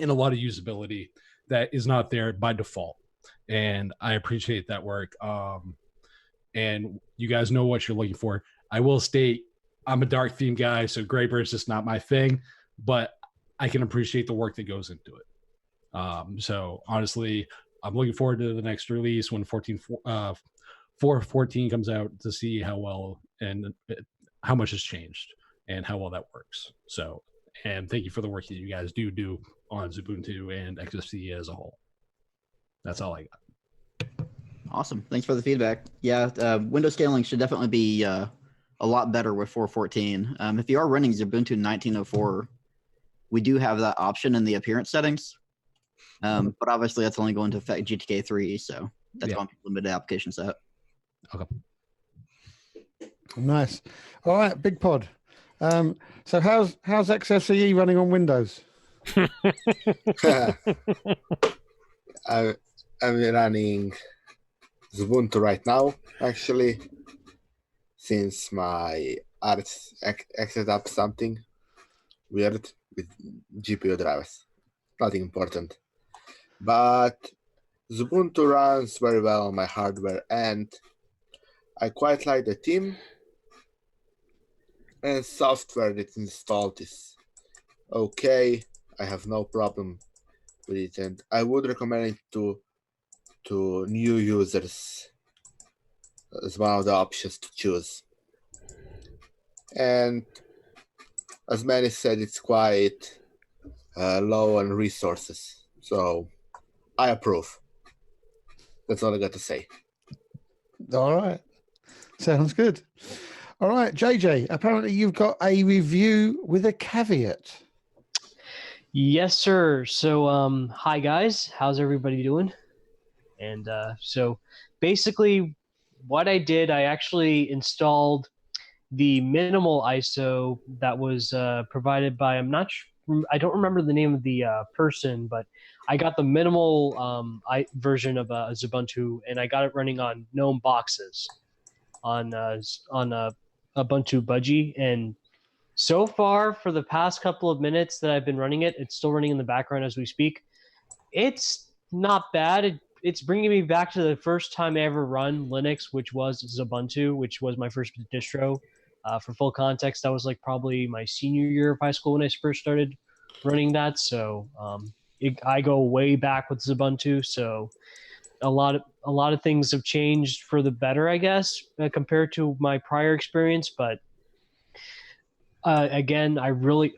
and a lot of usability that is not there by default, and I appreciate that work. And you guys know what you're looking for. I will state, I'm a dark theme guy, so Graybird's just not my thing, but I can appreciate the work that goes into it. So honestly, I'm looking forward to the next release when 4.14 comes out, to see how well and how much has changed and how well that works. So, and thank you for the work that you guys do on Xubuntu and XFCE as a whole. That's all I got. Awesome. Thanks for the feedback. Yeah, window scaling should definitely be a lot better with 4.14. If you are running Xubuntu 19.04, we do have that option in the appearance settings. But obviously that's only going to affect GTK 3, so that's going to be limited application set. Okay. Nice. All right, Big Pod. So how's XFCE running on Windows? I'm running Xubuntu right now, actually, since my art acted up something weird with GPU drivers. Nothing important. But Xubuntu runs very well on my hardware, and I quite like the theme and software that installed is okay. I have no problem with it, and I would recommend it to new users as one of the options to choose. And as many said, it's quite low on resources, so I approve. That's all I got to say. All right. Sounds good. All right, JJ, apparently you've got a review with a caveat. Yes, sir. So, hi guys, how's everybody doing? And so basically what I did, I actually installed the minimal ISO that was provided by, I don't remember the name of the person, but I got the minimal version of Xubuntu, and I got it running on GNOME boxes on Ubuntu Budgie. And so far, for the past couple of minutes that I've been running it, it's still running in the background as we speak. It's not bad. It's bringing me back to the first time I ever run Linux, which was Xubuntu, which was my first distro. For full context, that was like probably my senior year of high school when I first started running that. So I go way back with Xubuntu. So a lot of things have changed for the better, I guess, compared to my prior experience. But again, I really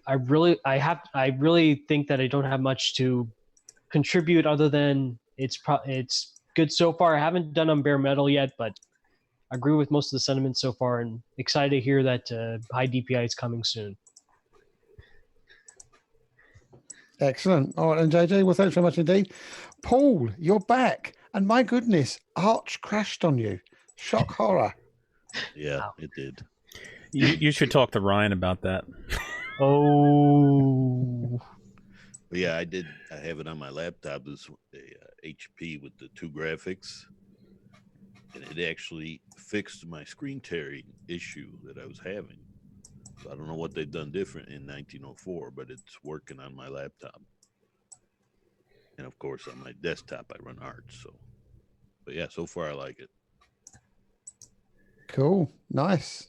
think that I don't have much to contribute other than it's good so far. I haven't done on bare metal yet, but I agree with most of the sentiments so far, and excited to hear that high DPI is coming soon. Excellent. All right, and JJ, well, thanks very much indeed. Paul, you're back, and my goodness, Arch crashed on you. Shock horror. Yeah, it did. You should talk to Ryan about that. Oh. But yeah, I did. I have it on my laptop. This a HP with the 2 graphics, and it actually fixed my screen tearing issue that I was having. So I don't know what they've done different in 1904, but it's working on my laptop. And of course, on my desktop, I run Arch. So, but yeah, so far I like it. Cool. Nice.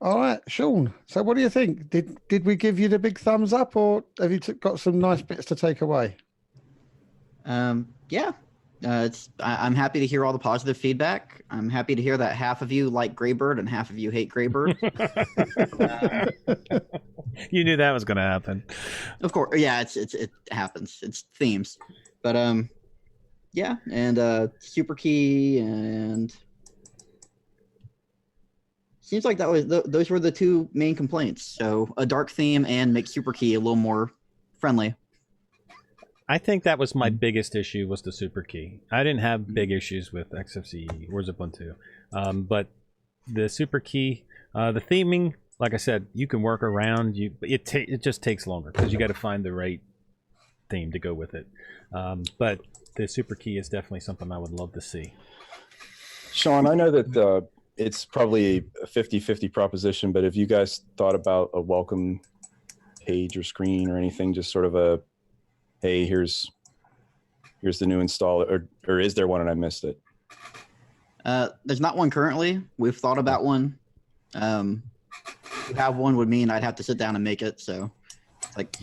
All right, Sean. So what do you think? Did we give you the big thumbs up, or have you got some nice bits to take away? Yeah. I'm happy to hear all the positive feedback. I'm happy to hear that half of you like Graybird and half of you hate Graybird. You knew that was going to happen. Of course, yeah. It happens. It's themes, but yeah, and Super Key, and seems like that was those were the 2 main complaints. So a dark theme and make Super Key a little more friendly. I think that was my biggest issue, was the super key. I didn't have big issues with XFCE or Xubuntu, but the super key, the theming, like I said, you can work around. It just takes longer because you got to find the right theme to go with it. But the super key is definitely something I would love to see. Sean, I know that it's probably a 50-50 proposition, but have you guys thought about a welcome page or screen or anything, just sort of a, hey, here's the new installer, or is there one and I missed it? There's not one currently. We've thought about one. To have one would mean I'd have to sit down and make it. So, like,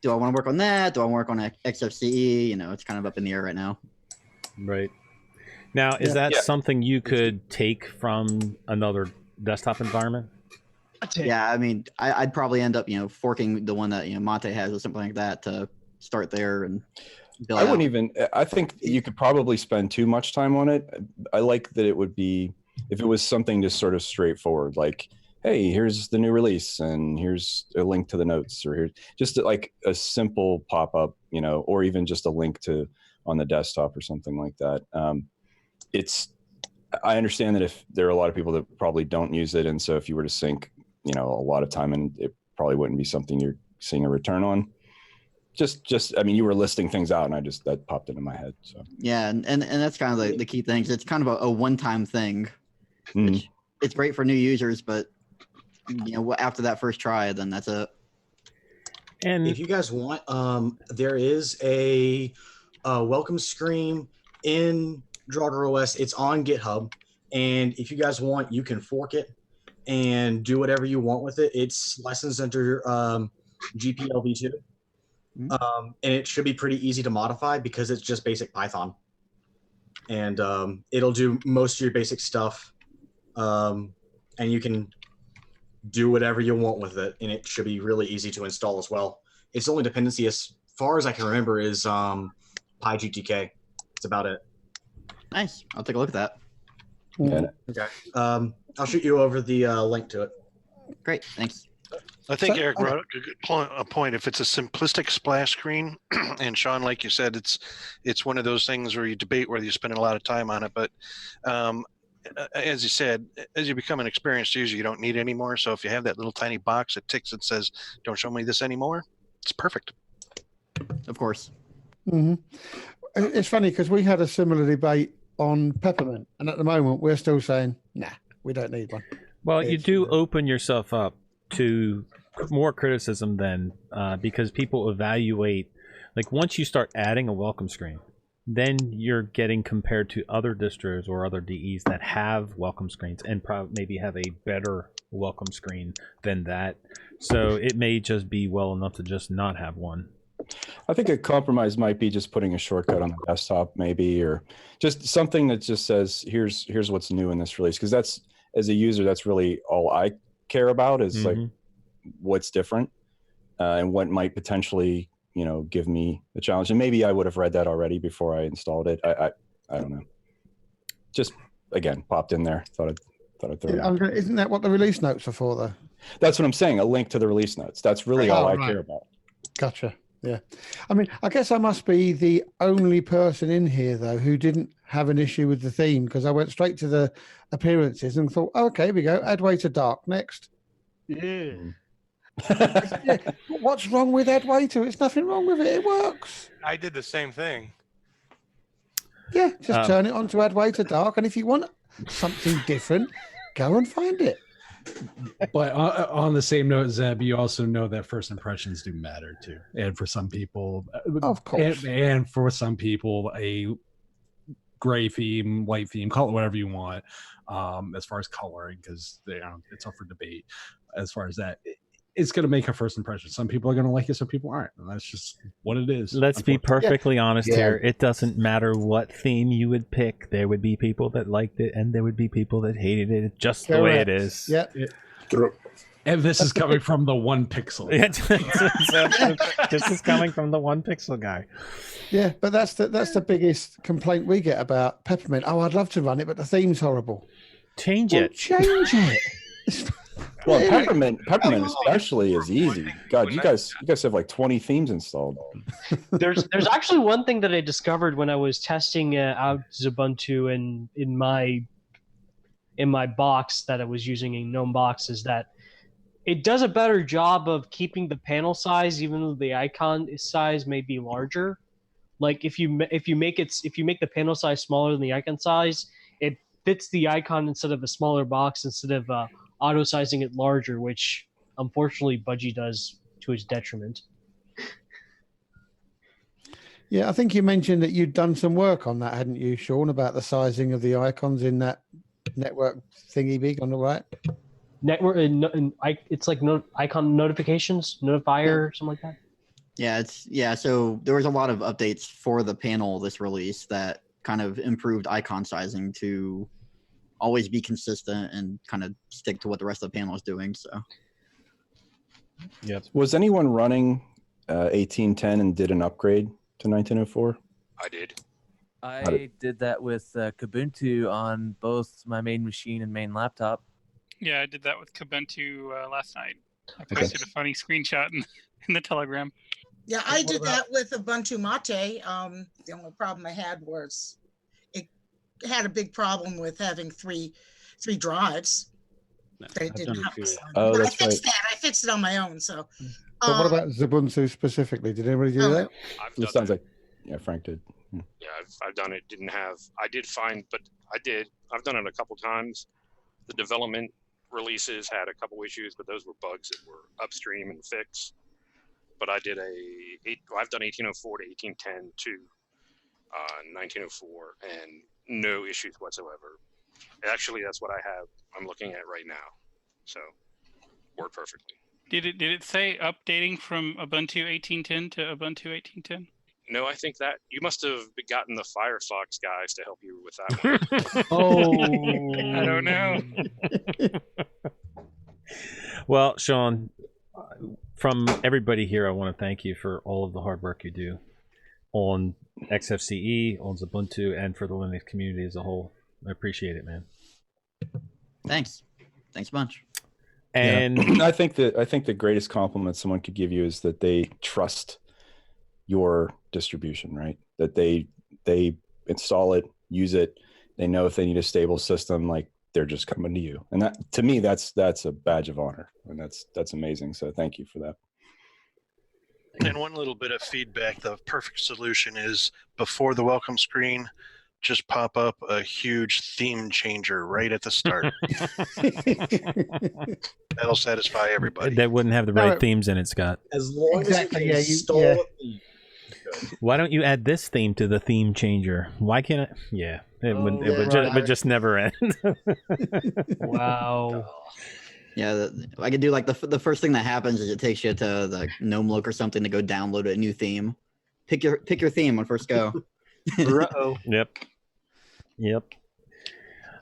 do I want to work on that? Do I want to work on XFCE? It's kind of up in the air right now. Right. Now, is that something you could take from another desktop environment? Yeah, I mean, I'd probably end up, forking the one that Mate has or something like that to start there and build I wouldn't even. I think you could probably spend too much time on it. I like that it would be, if it was something just sort of straightforward, like, hey, here's the new release and here's a link to the notes, or here's just like a simple pop-up, or even just a link to on the desktop or something like that. I understand that if there are a lot of people that probably don't use it, and so if you were to sink, a lot of time, and it probably wouldn't be something you're seeing a return on. Just I mean, you were listing things out, and that popped into my head. So yeah, and that's kind of the key things. It's kind of a one-time thing. It's great for new users, but after that first try, then that's it. And if you guys want, there is a welcome screen in Draugr OS. It's on GitHub, and if you guys want, you can fork it and do whatever you want with it. It's licensed under GPL v2, and it should be pretty easy to modify because it's just basic Python, and it'll do most of your basic stuff, and you can do whatever you want with it, and it should be really easy to install as well. Its only dependency, as far as I can remember, is PyGTK. That's about it. Nice. I'll take a look at that. Okay. I'll shoot you over the link to it. Great. Thanks. I think Eric brought up a point. If it's a simplistic splash screen, and Sean, like you said, it's one of those things where you debate whether you spend a lot of time on it. But as you said, as you become an experienced user, you don't need it anymore. So if you have that little tiny box that ticks and says, "Don't show me this anymore," it's perfect. Of course. Mm-hmm. It's funny because we had a similar debate on Peppermint, and at the moment we're still saying, "Nah, we don't need one." Well, you do open yourself up to more criticism then, because people evaluate, like once you start adding a welcome screen, then you're getting compared to other distros or other DEs that have welcome screens and maybe have a better welcome screen than that. So it may just be well enough to just not have one. I think a compromise might be just putting a shortcut on the desktop, maybe, or just something that just says, "Here's what's new in this release." Because that's, as a user, that's really all I care about is like what's different and what might potentially, give me a challenge. And maybe I would have read that already before I installed it. I don't know. Just again, popped in there. Thought I'd throw it out. Isn't that what the release notes are for, though? That's what I'm saying. A link to the release notes. That's really all I care about. Gotcha. Yeah. I mean, I guess I must be the only person in here, though, who didn't have an issue with the theme, because I went straight to the appearances and thought, oh, okay, we go. Add way to dark next. Yeah. What's wrong with add way to? It's nothing wrong with it. It works. I did the same thing. Yeah, just turn it on to add way to dark. And if you want something different, go and find it. But on the same note, Zeb, you also know that first impressions do matter too, and for some people, of course, and for some people, a gray theme, white theme, call it whatever you want. As far as coloring, because it's up for debate. As far as that, it's going to make a first impression. Some people are going to like it, some people aren't, and that's just what it is. Let's be perfectly honest here. It doesn't matter what theme you would pick. There would be people that liked it, and there would be people that hated it. Just the way it is. Yeah. And this is coming from the one pixel. This is coming from the one pixel guy. Yeah, but that's the biggest complaint we get about Peppermint. Oh, I'd love to run it, but the theme's horrible. Change it. Change it. Well, Peppermint especially is easy. God, you guys have like 20 themes installed. There's actually one thing that I discovered when I was testing out Xubuntu and in my box that I was using in GNOME box is that it does a better job of keeping the panel size, even though the icon size may be larger. Like if you make the panel size smaller than the icon size, it fits the icon instead of a smaller box instead of auto sizing it larger, which unfortunately Budgie does to its detriment. Yeah, I think you mentioned that you'd done some work on that, hadn't you, Sean, about the sizing of the icons in that network thingy big on the right? Network, it's like icon notifications, notifier, something like that. Yeah, so there was a lot of updates for the panel this release that kind of improved icon sizing to always be consistent and kind of stick to what the rest of the panel is doing. So, yep. Was anyone running 1810 and did an upgrade to 1904? I did. I did that with Kubuntu on both my main machine and main laptop. Yeah, I did that with Kubuntu last night. I posted a funny screenshot in the Telegram. Yeah, I did that with Ubuntu Mate. The only problem I had was it had a big problem with having three drives. That it didn't have. Oh, but that's I fixed that. I fixed it on my own. So. But what about Xubuntu specifically? Did anybody do that? It sounds like, yeah, Frank did. Yeah, I've done it. I did find, but I've done it a couple times. The development releases had a couple issues, but those were bugs that were upstream and fixed. But I did I've done 1804 to 1810 too. 1904, and no issues whatsoever. Actually, that's what I'm looking at right now. So, worked perfectly. Did it say updating from Ubuntu 18.10 to Ubuntu 18.10? No, I think that you must have gotten the Firefox guys to help you with that one. Oh, I don't know. Well, Sean, from everybody here, I want to thank you for all of the hard work you do on XFCE, on Xubuntu, and for the Linux community as a whole. I appreciate it, man. Thanks a bunch. And I think the greatest compliment someone could give you is that they trust your distribution, right? That they install it, use it. They know if they need a stable system, like they're just coming to you. And that, to me, that's a badge of honor, and that's amazing. So thank you for that. And one little bit of feedback, the perfect solution is before the welcome screen, just pop up a huge theme changer right at the start. That'll satisfy everybody. That wouldn't have the right themes in it, Scott. As long Exactly, as you yeah, can you- install yeah. a theme. Why don't you add this theme to the theme changer? Why can't I? Yeah, it would just never end. wow. Yeah, I could do like the first thing that happens is it takes you to the GNOME or something to go download a new theme. Pick your theme on first go. Uh-oh. Yep.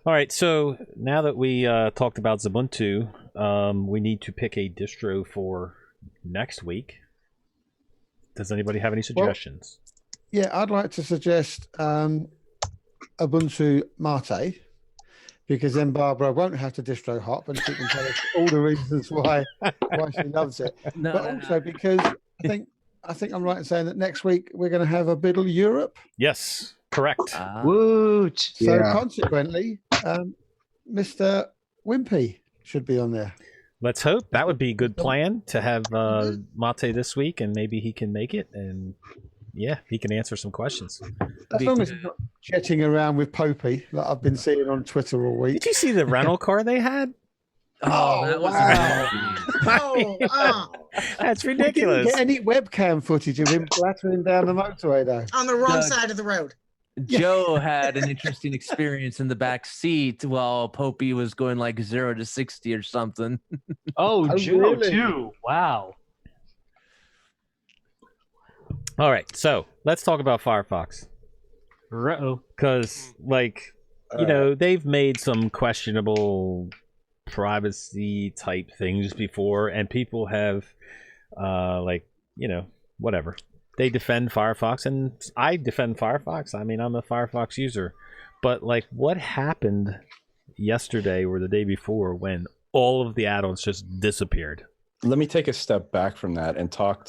All right, so now that we talked about Xubuntu, we need to pick a distro for next week. Does anybody have any suggestions? Yeah, I'd like to suggest Ubuntu Mate, because then Barbara won't have to distro hop and she can tell us all the reasons why she loves it. No, but also because I think I'm right in saying that next week we're going to have a Biddle Europe. Yes, correct. Woot! So consequently, Mr. Wimpy should be on there. Let's hope. That would be a good plan to have Mate this week, and maybe he can make it, and yeah, he can answer some questions. As long as he's not jetting around with Popey, like I've been seeing on Twitter all week. Did you see the rental car they had? Oh, that was That's We ridiculous. didn't get any webcam footage of him clattering down the motorway, though. On the wrong Doug. side of the road. Joe had an interesting experience in the back seat while Popey was going like 0 to 60 or something. Oh, Oh, Joe really? too. Wow. All right, so let's talk about Firefox. Uh-oh. Because, like, you know, they've made some questionable privacy type things before, and people have, like, you know, whatever. They defend Firefox, and I defend Firefox. I mean, I'm a Firefox user. But, like, what happened yesterday or the day before when all of the add-ons just disappeared? Let me take a step back from that and talk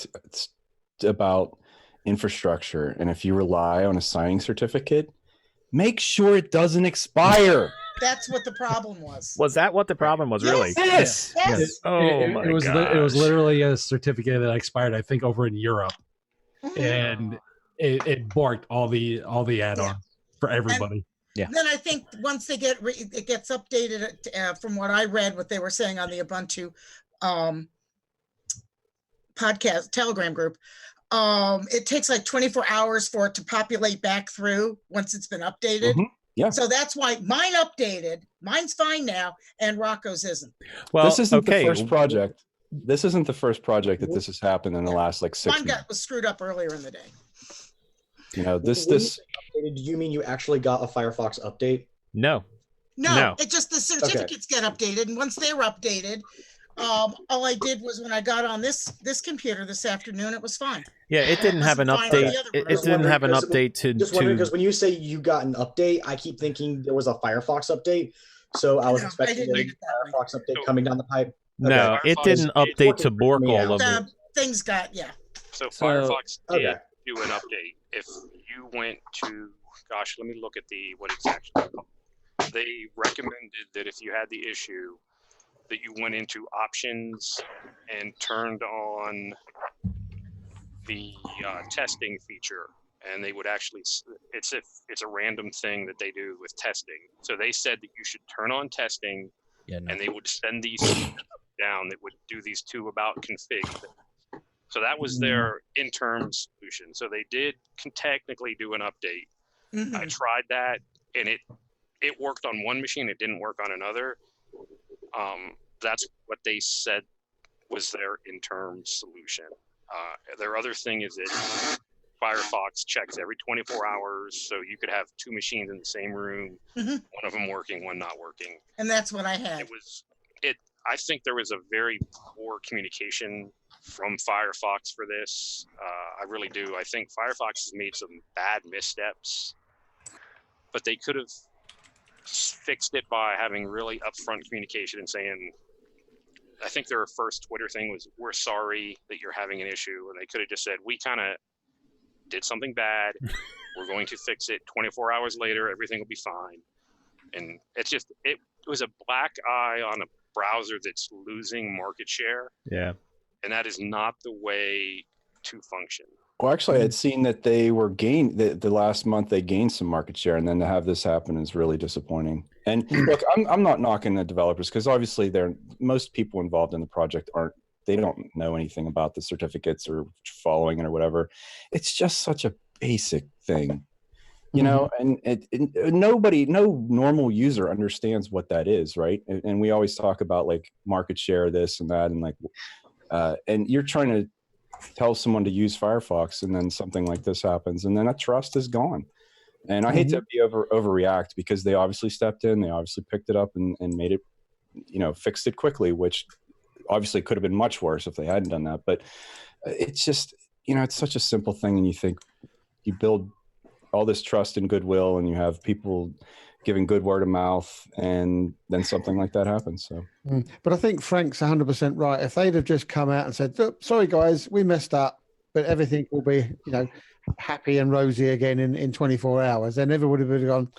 about infrastructure. And if you rely on a signing certificate, make sure it doesn't expire. That's what the problem was. Was that what the problem was, really? Yes. Yes. Oh, my it was gosh. literally a certificate that expired, I think, over in Europe, and it borked all the add-ons for everybody. Then I think once they it gets updated from what I read, what they were saying on the Ubuntu podcast Telegram group, it takes like 24 hours for it to populate back through once it's been updated. Yeah. So that's why mine updated. Mine's fine now, and Rocco's isn't. Well, this isn't the first project. This isn't the first project that this has happened in the last like 6 Mine months. was screwed up earlier in the day. You know, When you this say updated, do you mean you actually got a Firefox update? No. No, it just the certificates get updated, and once they were updated, all I did was when I got on this computer this afternoon, it was fine. Yeah, it didn't have an update. It didn't have an update to. Just wondering, because when you say you got an update, I keep thinking there was a Firefox update. So I was expecting a Firefox update coming down the pipe. No, it didn't update to bork all of it. The things got So Firefox did do an update. If you went to, gosh, let me look at what it's actually called. They recommended that if you had the issue, that you went into options and turned on the testing feature, and they would actually, it's a random thing that they do with testing. So they said that you should turn on testing, and they would send these down that would do these two about config things. So that was their interim solution. So they did technically do an update. I tried that, and it worked on one machine. It didn't work on another. That's what they said was their interim solution. Their other thing is that Firefox checks every 24 hours, so you could have two machines in the same room, one of them working, one not working. And that's what I had. I think there was a very poor communication from Firefox for this. I really do. I think Firefox has made some bad missteps, but they could have fixed it by having really upfront communication and saying, I think their first Twitter thing was, "We're sorry that you're having an issue." And they could have just said, "We kind of did something bad. We're going to fix it. 24 hours later, everything will be fine." And it's just, it was a black eye on a browser that's losing market share. Yeah. And that is not the way to function. Well, actually, I had seen that they were the last month they gained some market share, and then to have this happen is really disappointing. And look, I'm not knocking the developers, because obviously most people involved in the project they don't know anything about the certificates or following it or whatever. It's just such a basic thing, you know, and no normal user understands what that is, right? And we always talk about like market share, this and that, and like, and you're trying to tell someone to use Firefox, and then something like this happens, and then that trust is gone. And I hate to be overreact, because they obviously stepped in, they obviously picked it up and made it, fixed it quickly, which obviously could have been much worse if they hadn't done that. But it's just, it's such a simple thing, and you think you build all this trust and goodwill, and you have people giving good word of mouth, and then something like that happens. So, but I think Frank's 100% right. If they'd have just come out and said, "Sorry guys, we messed up, but everything will be, happy and rosy again in 24 hours," then everybody would have gone,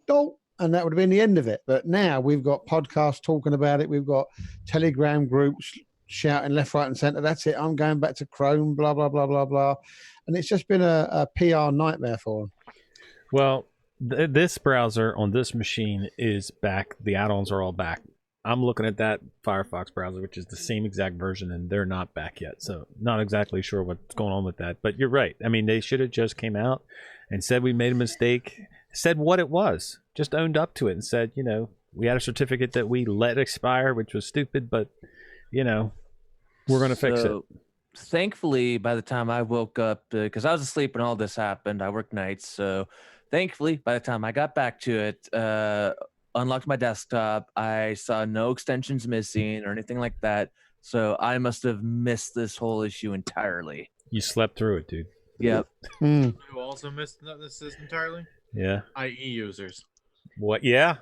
"Oh," and that would have been the end of it. But now we've got podcasts talking about it. We've got Telegram groups shouting left, right, and center, "That's it, I'm going back to Chrome," blah, blah, blah, blah, blah. And it's just been a PR nightmare for them. Well, this browser on this machine is back. The add-ons are all back. I'm looking at that Firefox browser, which is the same exact version, and they're not back yet. So not exactly sure what's going on with that. But you're right. I mean, they should have just came out and said we made a mistake, said what it was, just owned up to it and said, we had a certificate that we let expire, which was stupid, but, we're going to fix it. Thankfully, by the time I woke up, because I was asleep when all this happened, I work nights, so thankfully, by the time I got back to it, unlocked my desktop, I saw no extensions missing or anything like that. So I must have missed this whole issue entirely. You slept through it, dude. Yep. Who also missed this entirely? Yeah. IE users. What? Yeah.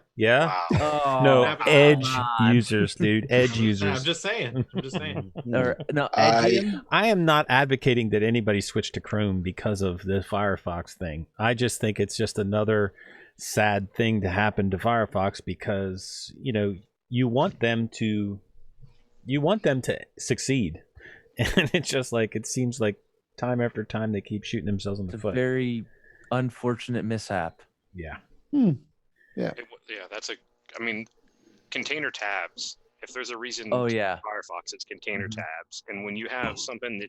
Oh, no, Edge users, dude. Edge users. I'm just saying. No, I am not advocating that anybody switch to Chrome because of the Firefox thing. I just think it's just another sad thing to happen to Firefox, because you want them to succeed, and it's just like, it seems like time after time they keep shooting themselves in the foot. Very unfortunate mishap. Yeah. Yeah. That's container tabs. If there's a reason to Firefox, it's container tabs. And when you have something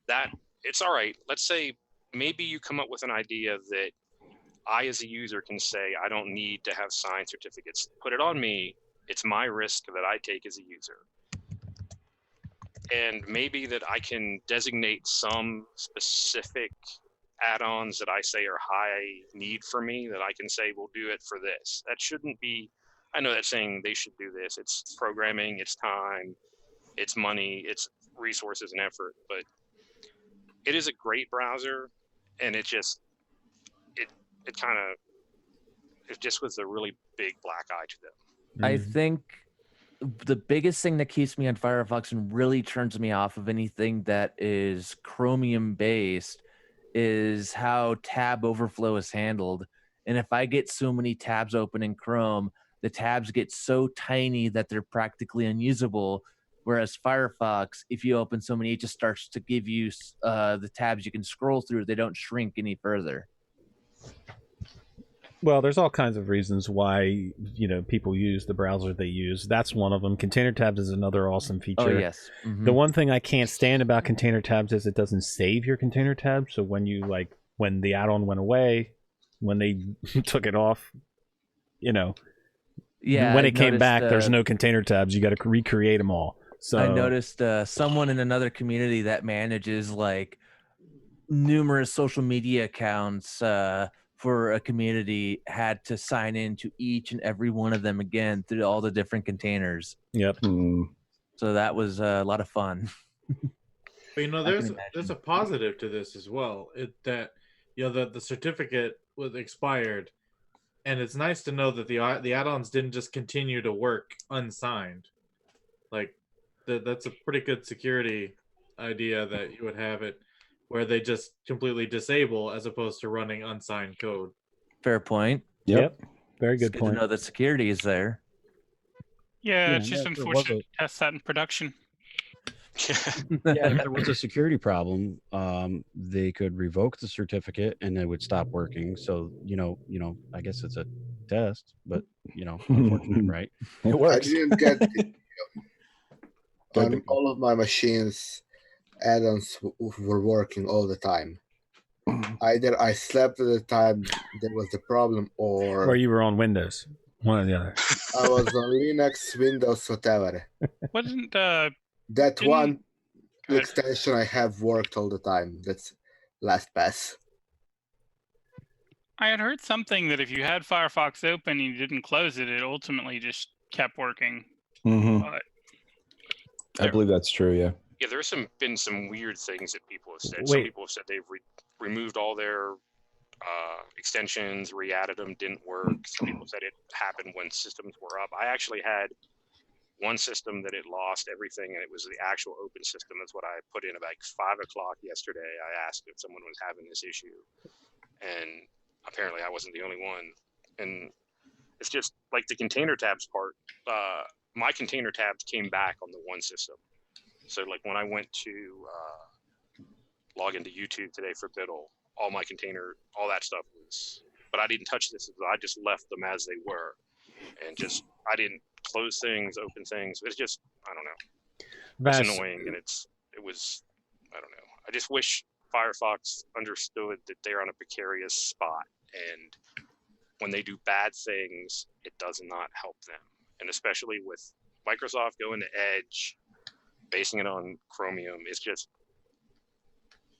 that it's all right. Let's say maybe you come up with an idea that I, as a user, can say, I don't need to have signed certificates. Put it on me. It's my risk that I take as a user. And maybe that I can designate some specific add-ons that I say are high need for me, that I can say, we'll do it for this. That shouldn't be, I know that's saying they should do this. It's programming, it's time, it's money, it's resources and effort, but it is a great browser, and it just was a really big black eye to them. I think the biggest thing that keeps me on Firefox and really turns me off of anything that is Chromium based is how tab overflow is handled. And if I get so many tabs open in Chrome, the tabs get so tiny that they're practically unusable. Whereas Firefox, if you open so many, it just starts to give you the tabs you can scroll through. They don't shrink any further. Well, there's all kinds of reasons why people use the browser they use. That's one of them. Container tabs is another awesome feature. Oh yes. The one thing I can't stand about container tabs is it doesn't save your container tab. So when when the add-on went away, when they took it off, Yeah, when I it came noticed, back, there's no container tabs. You got to recreate them all. So I noticed someone in another community that manages like numerous social media accounts for a community had to sign in to each and every one of them again through all the different containers. Yep. So that was a lot of fun. But there's a positive to this as well. The certificate was expired, and it's nice to know that the add-ons didn't just continue to work unsigned. Like that's a pretty good security idea that you would have it where they just completely disable as opposed to running unsigned code. Fair point. Yep. Very good It's point. to know that security is there. Yeah, Yeah, it's just there was unfortunate to test that in production. Yeah, if there was a security problem, they could revoke the certificate and it would stop working. So I guess it's a test, but unfortunate, right? It works. I didn't get on all of my machines. Add-ons were working all the time. Either I slept at the time there was the problem, or you were on Windows. One or the other. I was on Linux, Windows, whatever. Wasn't That one extension I have worked all the time. That's LastPass. I had heard something that if you had Firefox open and you didn't close it, it ultimately just kept working. But I believe that's true. Yeah. Yeah, there's been some weird things that people have said. Wait. Some people have said they've removed all their extensions, re-added them, didn't work. Some people said it happened when systems were up. I actually had one system that it lost everything, and it was the actual open system. That's what I put in about 5 o'clock yesterday. I asked if someone was having this issue, and apparently I wasn't the only one. And it's just like the container tabs part. My container tabs came back on the one system. So like when I went to log into YouTube today for Biddle, all my container, all that stuff was, but I didn't touch this. I just left them as they were, and I didn't close things, open things. It's just, I don't know. It's annoying, and it was, I don't know. I just wish Firefox understood that they're on a precarious spot, and when they do bad things, it does not help them. And especially with Microsoft going to Edge, basing it on Chromium, it's just,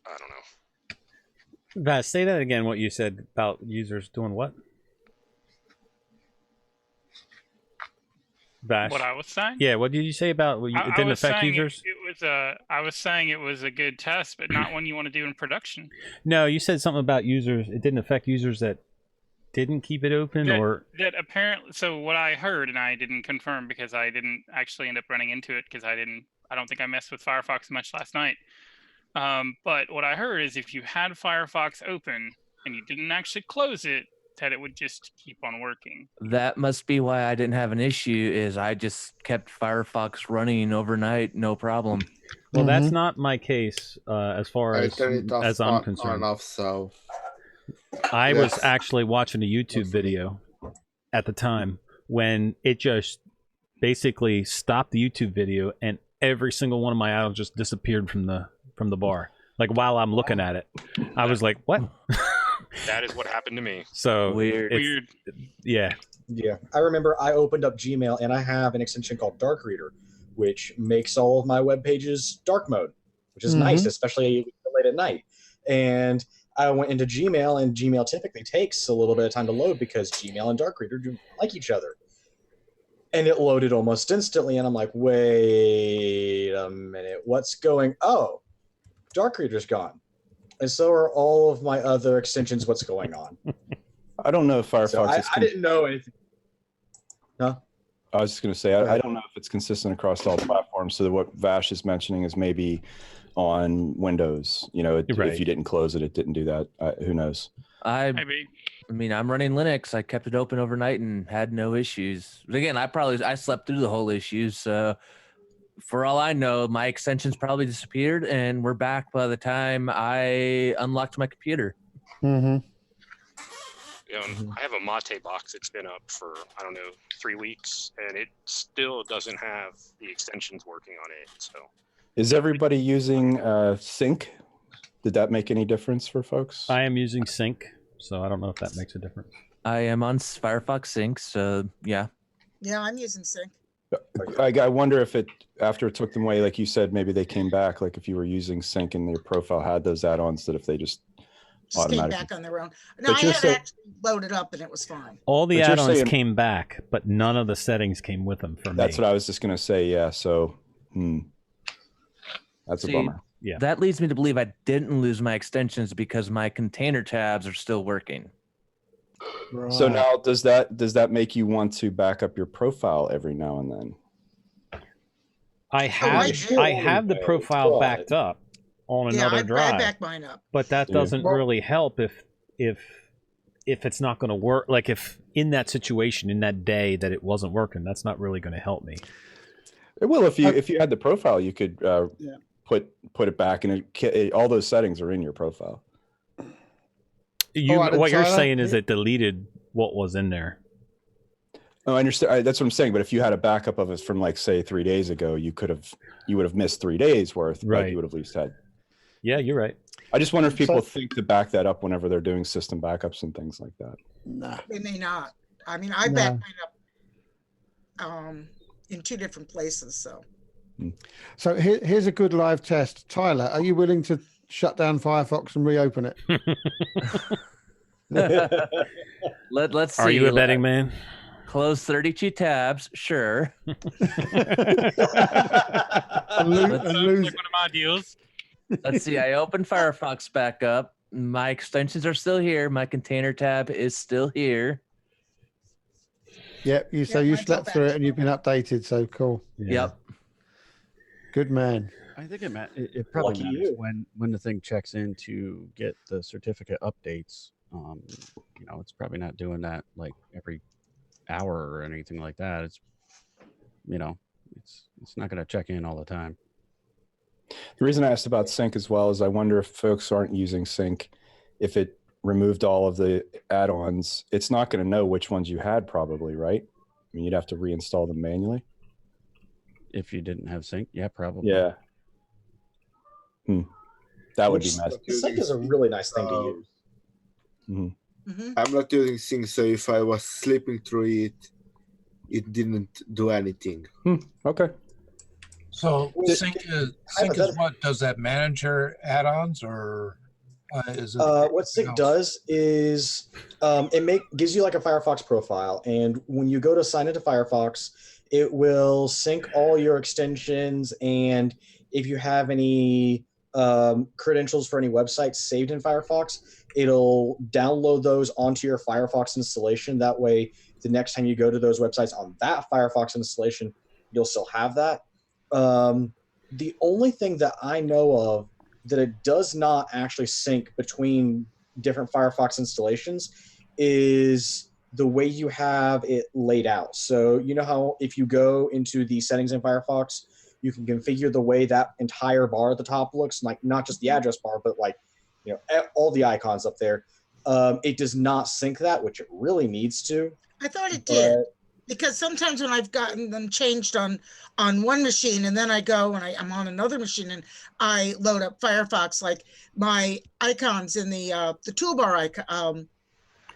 I don't know. Vash, say that again, what you said about users doing what? Vash. What I was saying? Yeah, what did you say about it didn't affect users? I was saying it was a good test, but not one you want to do in production. No, you said something about users. It didn't affect users that didn't keep it open, that apparently. So what I heard, and I didn't confirm because I didn't actually end up running into it because I don't think I messed with Firefox much last night. But what I heard is if you had Firefox open and you didn't actually close it, that it would just keep on working. That must be why I didn't have an issue. Is I just kept Firefox running overnight, no problem. Well, that's not my case as far I turn it off as I'm on concerned. and off, so I was actually watching a YouTube video at the time when it just basically stopped the YouTube video and every single one of my add-ons just disappeared from the bar. Like while I'm looking at it, I was like, "What?" That is what happened to me. So weird. Yeah. Yeah. I remember I opened up Gmail and I have an extension called Dark Reader, which makes all of my web pages dark mode, which is nice, especially late at night. And I went into Gmail, and Gmail typically takes a little bit of time to load because Gmail and Dark Reader do like each other. And it loaded almost instantly, and I'm like, wait a minute, what's going? Oh, Dark Reader's gone. And so are all of my other extensions. What's going on? I don't know if Firefox So I didn't know anything. Huh? I was just going to say, I don't know if it's consistent across all platforms. So that what Vash is mentioning is maybe on Windows, if you didn't close it, it didn't do that. Who knows? I mean, I'm running Linux. I kept it open overnight and had no issues. But again, I slept through the whole issue. So for all I know, my extensions probably disappeared and we're back by the time I unlocked my computer. Mm-hmm. I have a Mate box that's been up for, I don't know, 3 weeks, and it still doesn't have the extensions working on it. So, is everybody using Sync? Did that make any difference for folks? I am using Sync, so I don't know if that makes a difference. I am on Firefox Sync, so yeah. Yeah, I'm using Sync. I wonder if it, after it took them away, like you said, maybe they came back, like if you were using Sync and your profile had those add-ons, that if they just Came automatically back on their own. No, I had actually loaded up and it was fine. All the add-ons came back, but none of the settings came with them for me. That's what I was just going to say. Yeah. So that's a bummer. Yeah. That leads me to believe I didn't lose my extensions because my container tabs are still working. So now does that make you want to back up your profile every now and then? I have the profile backed up on another drive. I back mine up. But that doesn't really help if it's not going to work. Like if in that situation, in that day that it wasn't working, that's not really going to help me. It will if you had the profile, you could put it back, and all those settings are in your profile. What you're saying is it deleted what was in there. Oh, I understand. That's what I'm saying. But if you had a backup of it from, like, say 3 days ago, you would have missed 3 days worth, right? But you would have at least had. Yeah, you're right. I just wonder if people think to back that up whenever they're doing system backups and things like that. Nah. They may not. I mean, I back mine up in 2 different places. So here's a good live test. Tyler, are you willing to shut down Firefox and reopen it? Let's see. Are you a betting man? Close 32 tabs, sure. Let's see. I opened Firefox back up. My extensions are still here. My container tab is still here. Yep. So you slept through it and you've been updated. So cool. Yep. Good man. I think it probably matters when the thing checks in to get the certificate updates. It's probably not doing that like every hour or anything like that. It's not going to check in all the time. The reason I asked about Sync as well is I wonder if folks aren't using Sync, if it removed all of the add-ons, it's not going to know which ones you had, probably, right? I mean, you'd have to reinstall them manually. If you didn't have Sync, yeah, probably. Yeah. That would be messy. Sync is a really nice thing to use. Mm-hmm. I'm not using Sync, so if I was sleeping through it, it didn't do anything. Okay. So Sync is what? Does that manage your add-ons, or is it? What Sync does is it gives you like a Firefox profile, and when you go to sign into Firefox, it will sync all your extensions, and if you have any credentials for any websites saved in Firefox, it'll download those onto your Firefox installation. That way, the next time you go to those websites on that Firefox installation, you'll still have that. The only thing that I know of that it does not actually sync between different Firefox installations is the way you have it laid out. So you know how if you go into the settings in Firefox, you can configure the way that entire bar at the top looks, like not just the address bar, but like, all the icons up there. It does not sync that, which it really needs to. I thought it did, because sometimes when I've gotten them changed on one machine, and then I go and I'm on another machine and I load up Firefox, like my icons in the toolbar icon,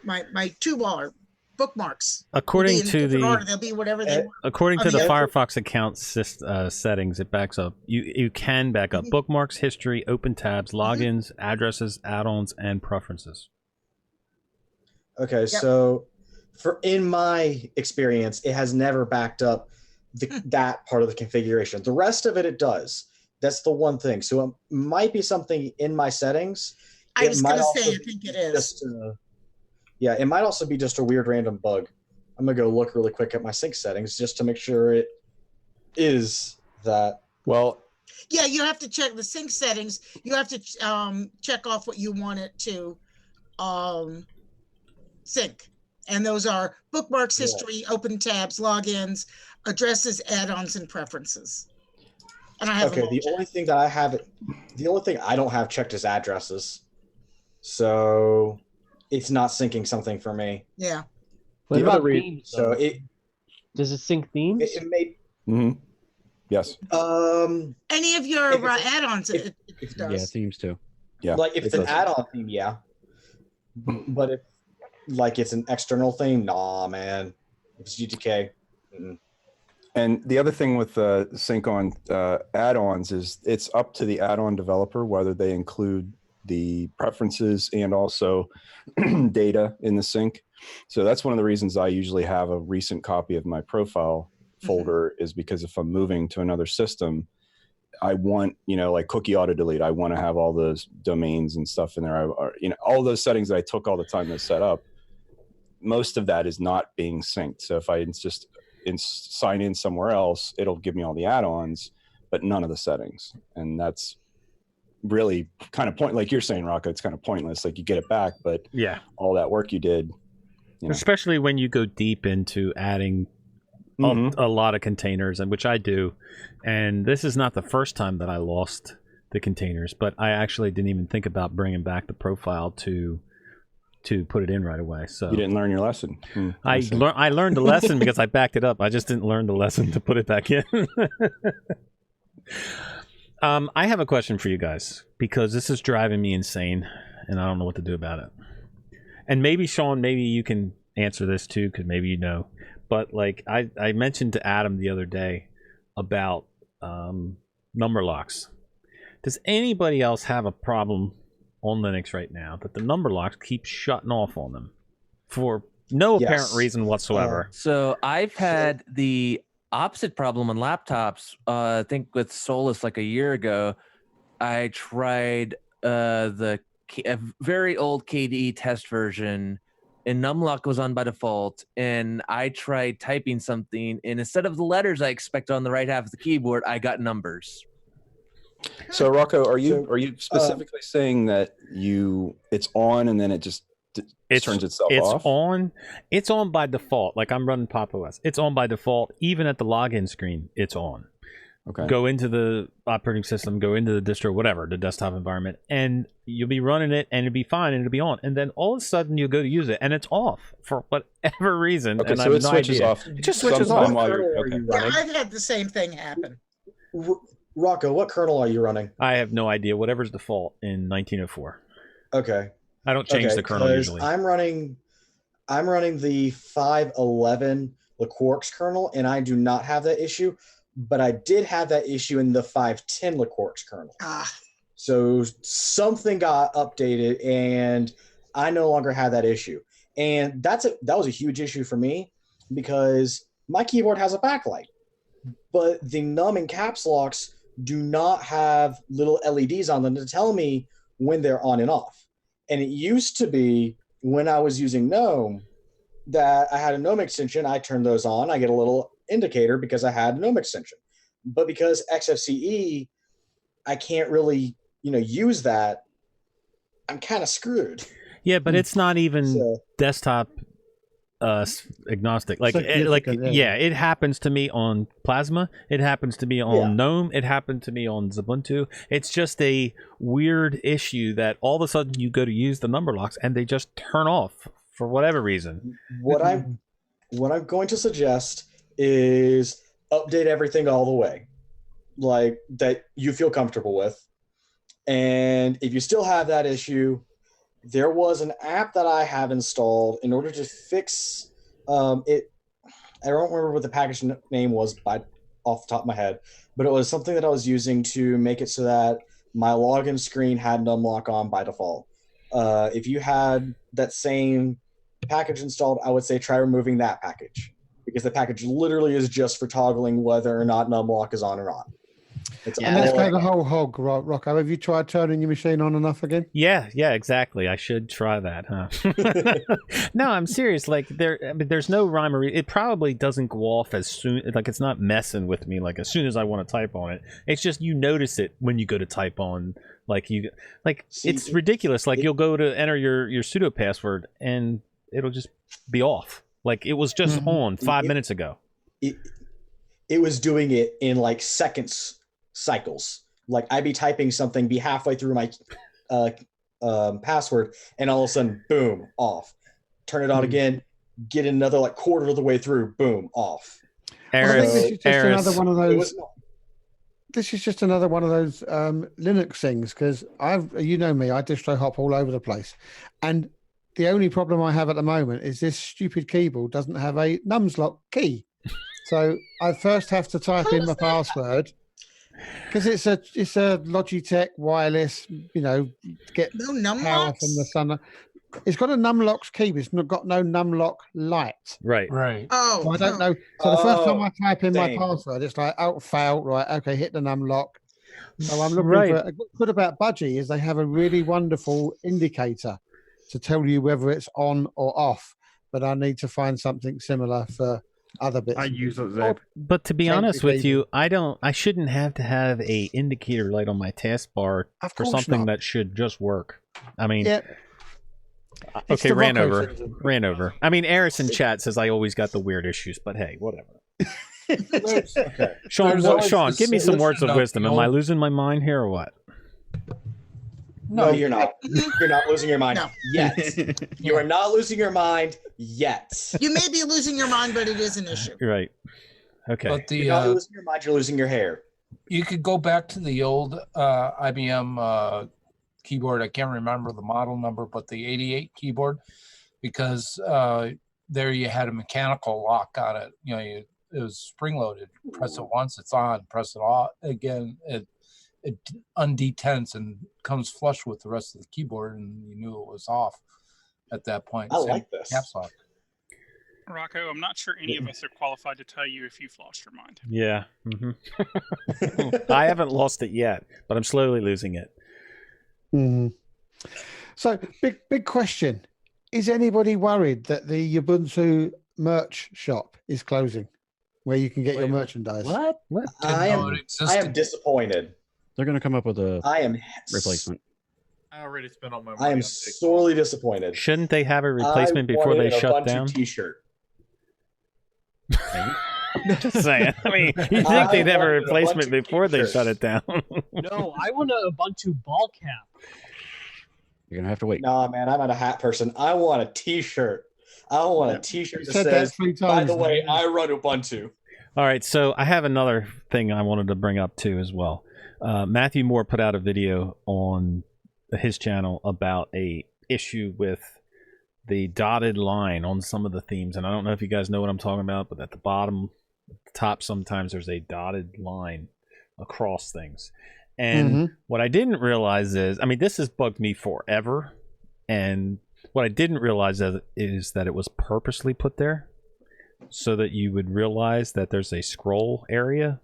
my toolbar bookmarks. According to the order, they'll be whatever they want. According to the Firefox account settings, it backs up. You can back up bookmarks, history, open tabs, logins, addresses, add-ons, and preferences. Okay, so in my experience, it has never backed up that part of the configuration. The rest of it does. That's the one thing. So it might be something in my settings. I was going to say, I think it is. Yeah, it might also be just a weird random bug. I'm going to go look really quick at my sync settings just to make sure it is that. Well, yeah, you have to check the sync settings. You have to check off what you want it to sync. And those are bookmarks, history, open tabs, logins, addresses, add-ons, and preferences. And I have the only thing I don't have checked is addresses. So it's not syncing something for me. Yeah. What The other about themes? So though? Does it sync themes? it may Yes. Any of your add-ons, it does. Yeah, themes too. Yeah. Like if it it's an does. add-on theme, yeah. But if like it's an external theme, nah, man. If it's GTK. And the other thing with sync on add-ons is it's up to the add-on developer whether they include the preferences and also data in the sync. So that's one of the reasons I usually have a recent copy of my profile folder, is because if I'm moving to another system, I want, like cookie auto delete, I want to have all those domains and stuff in there. All those settings that I took all the time to set up, most of that is not being synced. So if I just sign in somewhere else, it'll give me all the add-ons, but none of the settings. And that's really kind of like you're saying, Rocco, it's kind of pointless. Like you get it back, but yeah, all that work you did, especially when you go deep into adding a lot of containers, and which I do. And this is not the first time that I lost the containers, but I actually didn't even think about bringing back the profile to put it in right away. So you didn't learn your lesson. I learned the lesson because I backed it up. I just didn't learn the lesson to put it back in. I have a question for you guys, because this is driving me insane and I don't know what to do about it. And maybe Sean, maybe you can answer this too, because maybe you know. But like I mentioned to Adam the other day about number locks. Does anybody else have a problem on Linux right now that the number locks keep shutting off on them for no apparent reason whatsoever? So I've had the opposite problem on laptops. I think with Solus like a year ago, I tried a very old KDE test version, and numlock was on by default, and I tried typing something, and instead of the letters I expected on the right half of the keyboard, I got numbers. So Rocco, are you specifically saying that it's on and then it just turns itself off? It's on by default. Like I'm running Pop OS. It's on by default. Even at the login screen, it's on. Okay. Go into the operating system, go into the distro, whatever, the desktop environment, and you'll be running it and it'll be fine and it'll be on. And then all of a sudden you go to use it and it's off for whatever reason. Okay, and so it switches off. It just switches off. Yeah, I've had the same thing happen. Rocco, what kernel are you running? I have no idea. Whatever's default in 1904. Okay. I don't change the kernel usually. I'm running the 5.11 LaQuarks kernel, and I do not have that issue, but I did have that issue in the 5.10 LaQuarks kernel. So something got updated, and I no longer have that issue. And that was a huge issue for me, because my keyboard has a backlight, but the num and caps locks do not have little LEDs on them to tell me when they're on and off. And it used to be when I was using GNOME that I had a GNOME extension, I turned those on, I get a little indicator because I had a GNOME extension. But because XFCE, I can't really, use that, I'm kind of screwed. Yeah, but it's not even desktop agnostic. It happens to me on Plasma. It happens to me on GNOME. It happened to me on Xubuntu. It's just a weird issue that all of a sudden you go to use the number locks and they just turn off for whatever reason. What I'm going to suggest is update everything all the way, like that you feel comfortable with. And if you still have that issue, there was an app that I have installed in order to fix it. I don't remember what the package name was off the top of my head, but it was something that I was using to make it so that my login screen had numlock on by default. If you had that same package installed, I would say try removing that package, because the package literally is just for toggling whether or not numlock is on or on. And let's go the whole hog, Rocco. Have you tried turning your machine on and off again? Yeah, exactly. I should try that, huh? No, I'm serious. Like there's no rhyme or reason. It probably doesn't go off as soon. Like it's not messing with me. Like as soon as I want to type on it, it's just you notice it when you go to type on. It's ridiculous. Like you'll go to enter your sudo password and it'll just be off. Like it was just on 5 minutes ago. It was doing it in like seconds cycles. Like I'd be typing something, be halfway through my password, and all of a sudden, boom, off. Turn it on again, get another like quarter of the way through, boom, off. Well, I think this is just another one of It those. was This is just another one of those Linux things because you know me, I distro hop all over the place, and the only problem I have at the moment is this stupid keyboard doesn't have a numslock key, so I first have to type in my password because it's a Logitech wireless, get power from the sun. It's got a numlocks key, but it's not got no numlock light. Right. Oh, So I don't know. So the first time I type in my same. password, it's like, oh, failed. Right. Okay. Hit the numlock. So I'm looking Right. for. Good about Budgie is they have a really wonderful indicator to tell you whether it's on or off. But I need to find something similar for other bits. I use it. But to be Change honest the with you, I shouldn't have to have a indicator light on my taskbar for course something not. that should just work. I mean, Yeah. It's okay, the ran Rocco over. syndrome. Ran over. I mean, Eris in chat says I always got the weird issues, but hey, whatever. Sean, There's always Sean, the give me some words solution of of wisdom. the Am I old- losing my mind here or what? No, you're not. You're not losing your mind No. yet. You are not losing your mind yet. You may be losing your mind, but it is an issue. Right. Okay. But the You're not losing your mind. You're losing your hair. you could go back to the old IBM keyboard. I can't remember the model number, but the 88 keyboard, because there you had a mechanical lock on it. It was spring loaded. Press it once, it's on. Press it off again, it undetents and comes flush with the rest of the keyboard, and you knew it was off at that point. I Same like this. caps lock. Rocco, I'm not sure any of us are qualified to tell you if you've lost your mind. Yeah. I haven't lost it yet, but I'm slowly losing it. So big question: is anybody worried that the Ubuntu merch shop is closing, where you can get your merchandise? What? I am disappointed. They're going to come up with a I am replacement. I already spent all my money. I am on sorely disappointed. Shouldn't they have a replacement before they shut down? T-shirt. Just saying. I mean, you think they'd have a replacement before they shut it down? No, I want a Ubuntu ball cap. You're going to have to wait. Nah, man, I'm not a hat person. I want a T-shirt. I want a T-shirt You that said that says, 3 by times the way, now. I run Ubuntu. All right, so I have another thing I wanted to bring up too as well. Matthew Moore put out a video on his channel about a issue with the dotted line on some of the themes, and I don't know if you guys know what I'm talking about, but at the bottom, at the top, sometimes there's a dotted line across things. And what I didn't realize is, I mean, this has bugged me forever, and what I didn't realize is that it was purposely put there so that you would realize that there's a scroll area.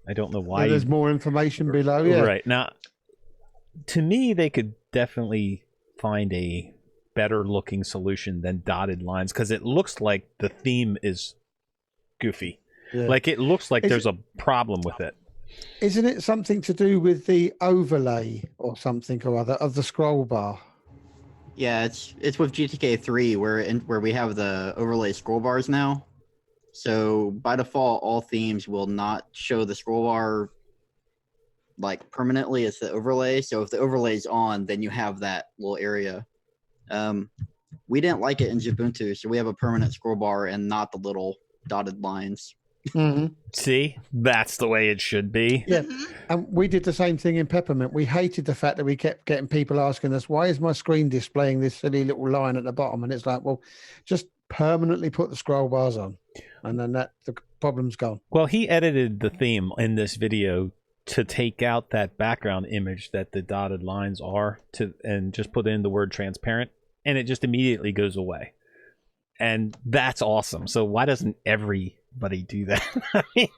I don't know why. There's more information below. Yeah. Right. Now, to me, they could definitely find a better looking solution than dotted lines, because it looks like the theme is goofy. Yeah. Like it looks like there's a problem with it. Isn't it something to do with the overlay or something or other of the scroll bar? Yeah, it's with GTK 3 where we have the overlay scroll bars now. So by default, all themes will not show the scroll bar like permanently. It's the overlay. So if the overlay is on, then you have that little area. We didn't like it in Xubuntu, so we have a permanent scroll bar and not the little dotted lines. See, that's the way it should be. Yeah, and we did the same thing in Peppermint. We hated the fact that we kept getting people asking us, why is my screen displaying this silly little line at the bottom? And it's like, well, just permanently put the scroll bars on, and then the problem's gone. Well, he edited the theme in this video to take out that background image that the dotted lines are, and just put in the word transparent, and it just immediately goes away. And that's awesome. So why doesn't everybody do that? I mean,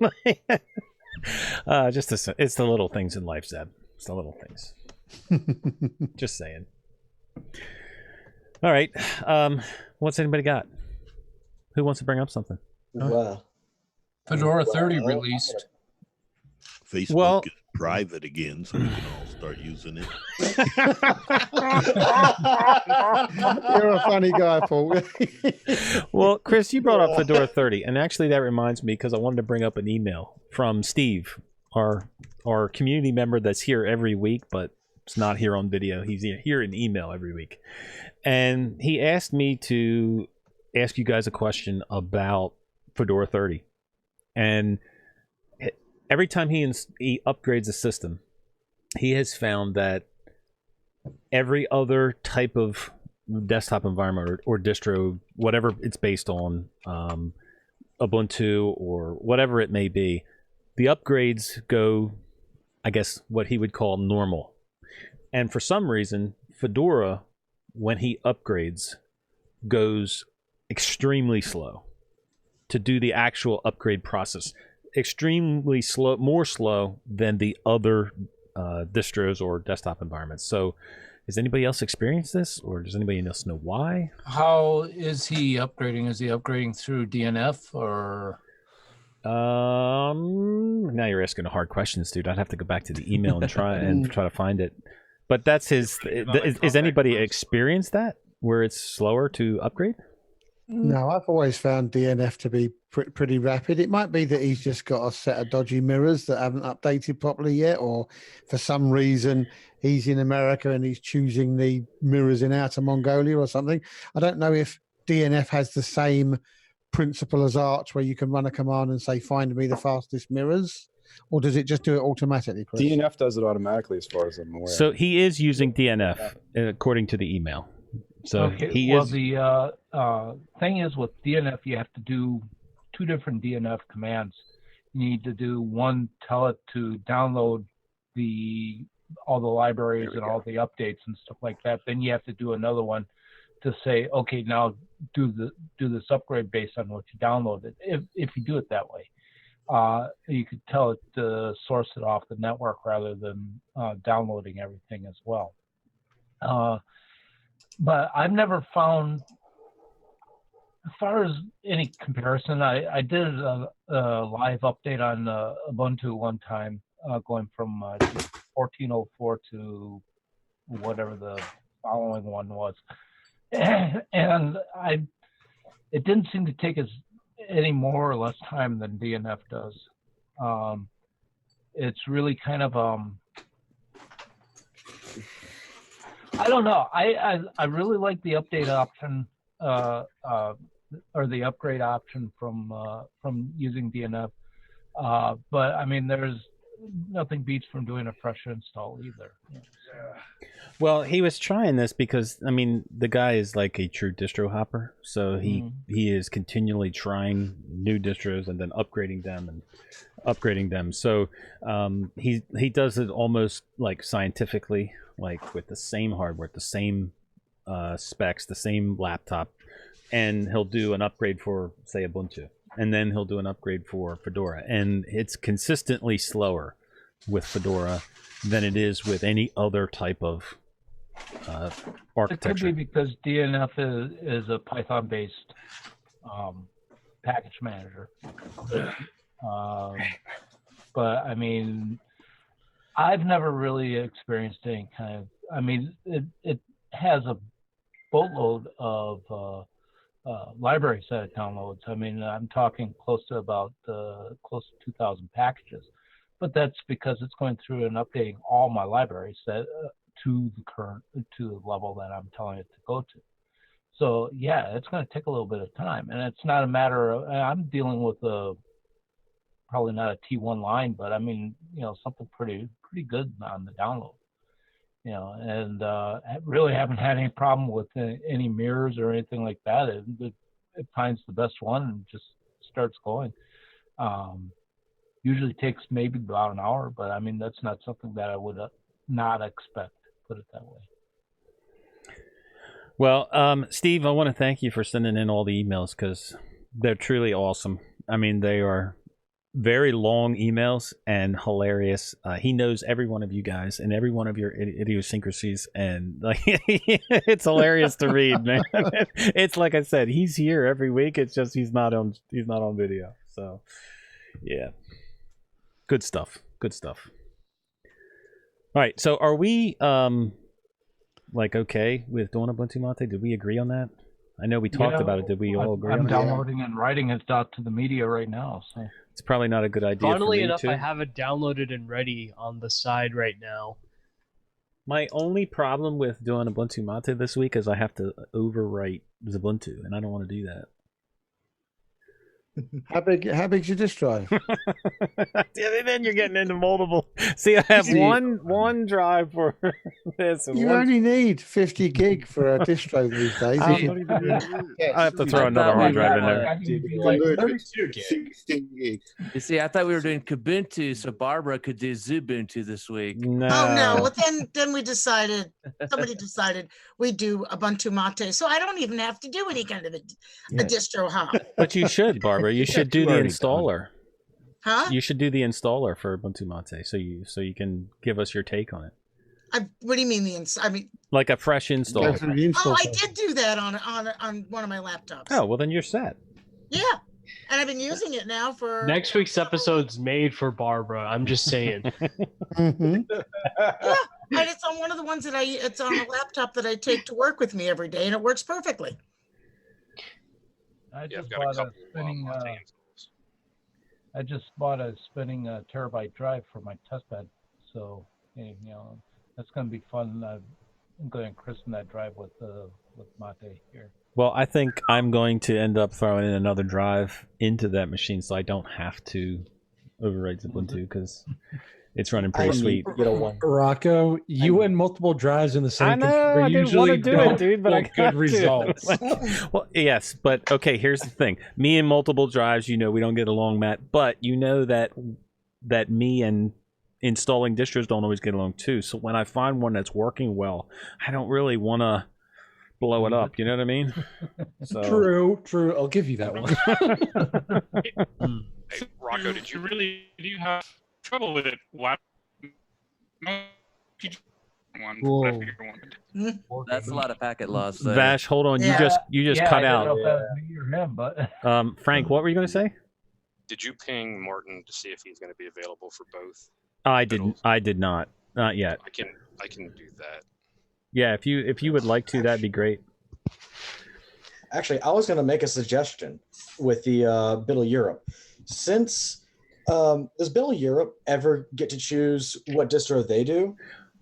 it's the little things in life, Zeb. It's the little things. Just saying. All right. What's anybody got? Who wants to bring up something? Wow. Fedora 30 released. Facebook is private again, so we can all start using it. You're a funny guy, Paul. Well, Chris, you brought up Fedora 30, and actually that reminds me, because I wanted to bring up an email from Steve, our community member that's here every week, but It's not here on video. He's here in email every week. And he asked me to ask you guys a question about Fedora 30. And every time he upgrades a system, he has found that every other type of desktop environment or distro, whatever it's based on, Ubuntu or whatever it may be, the upgrades go, I guess, what he would call normal. And for some reason, Fedora, when he upgrades, goes extremely slow to do the actual upgrade process. Extremely slow, more slow than the other distros or desktop environments. So has anybody else experienced this, or does anybody else know why? How is he upgrading? Is he upgrading through DNF or? Now you're asking hard questions, dude. I'd have to go back to the email and try to find it. But that's his. Is anybody experienced that where it's slower to upgrade? No, I've always found DNF to be pretty rapid. It might be that he's just got a set of dodgy mirrors that haven't updated properly yet, or for some reason he's in America and he's choosing the mirrors in Outer Mongolia or something. I don't know if DNF has the same principle as Arch, where you can run a command and say, find me the fastest mirrors, or does it just do it automatically, Chris? DNF does it automatically as far as I'm aware. So he is using DNF according to the email. So Okay, he well, is. the thing is with DNF, you have to do two different DNF commands. You need to do one, tell it to download all the libraries and all the updates and stuff like that. Then you have to do another one to say, okay, now do this upgrade based on what you downloaded. If you do it that way, you could tell it to source it off the network rather than downloading everything as well. But I've never found, as far as any comparison, I did a live update on Ubuntu one time, going from 14.04 to whatever the following one was. And it didn't seem to take any more or less time than DNF does. It's really kind of I don't know. I really like the update option or the upgrade option from using DNF. But I mean, there's nothing beats from doing a fresh install either. Well, he was trying this because, I mean, the guy is like a true distro hopper. So he is continually trying new distros and then upgrading them. So he does it almost like scientifically, like with the same hardware, the same specs, the same laptop. And he'll do an upgrade for, say, Ubuntu. And then he'll do an upgrade for Fedora. And it's consistently slower with Fedora than it is with any other type of architecture. It could be because DNF is a Python-based package manager. But I mean, I've never really experienced any kind of. I mean, it has a boatload of libraries that it downloads. I mean, I'm talking close to 2,000 packages, but that's because it's going through and updating all my libraries that to the level that I'm telling it to go to. So yeah, it's going to take a little bit of time, and it's not a matter of. I'm dealing with probably not a T1 line, but I mean, something pretty good on the download. And I really haven't had any problem with any mirrors or anything like that. It finds the best one and just starts going. Usually takes maybe about an hour, but I mean, that's not something that I would not expect, put it that way. Well, Steve, I want to thank you for sending in all the emails because they're truly awesome. I mean, they are very long emails and hilarious. He knows every one of you guys and every one of your idiosyncrasies, and like it's hilarious to read, man. It's like I said, he's here every week. It's just he's not on video. So yeah, good stuff. All right, so are we like okay with doing Ubuntu Mate? Did we agree on that? I know we talked about it. Did we all agree on it? I'm downloading and writing it out to the media right now. So it's probably not a good idea. Funnily for me enough, too. I have it downloaded and ready on the side right now. My only problem with doing Ubuntu Mate this week is I have to overwrite Xubuntu, and I don't want to do that. How big's your disk drive? Yeah, then you're getting into multiple. See, I have one drive for this. And You one... only need 50 gig for a distro these days. I have to throw another hard drive in there. 16 gig. You see, I thought we were doing Kubuntu, so Barbara could do Xubuntu this week. No. Oh no! Well, then we decided. Somebody decided we do Ubuntu Mate, so I don't even have to do any kind of a distro hop. But you should, Barbara. You should do the installer. Huh? You should do the installer for Ubuntu Mate, so you can give us your take on it. What do you mean I mean, like a fresh install. oh, I did do that on one of my laptops. Oh, well then you're set. Yeah, and I've been using it now for. Next week's episode's made for Barbara. I'm just saying. Yeah, and it's on one of the ones that it's on a laptop that I take to work with me every day, and it works perfectly. I just bought a spinning terabyte drive for my testbed, so that's going to be fun. I'm going to christen that drive with Mate here. Well, I think I'm going to end up throwing in another drive into that machine, so I don't have to overwrite Ubuntu because it's running pretty sweet. Rocco, you and multiple drives in the same I know, I didn't want to do it, dude, but I got good results. Well, yes, but okay, here's the thing. Me and multiple drives, we don't get along, Matt, but you know that me and installing distros don't always get along too. So when I find one that's working well, I don't really want to blow it up. You know what I mean? So. True. I'll give you that one. Hey, Rocco, did you really do have trouble with it? Why? That's a lot of packet loss. So. Vash, hold on. Yeah. You just cut I out. don't know if that was me or him, but Frank, what were you going to say? Did you ping Martin to see if he's going to be available for both? I did not. Not yet. I can do that. Yeah, if you would like to, that'd be great. Actually, I was going to make a suggestion with the BDLL Europe. Since does BDLL Europe ever get to choose what distro they do?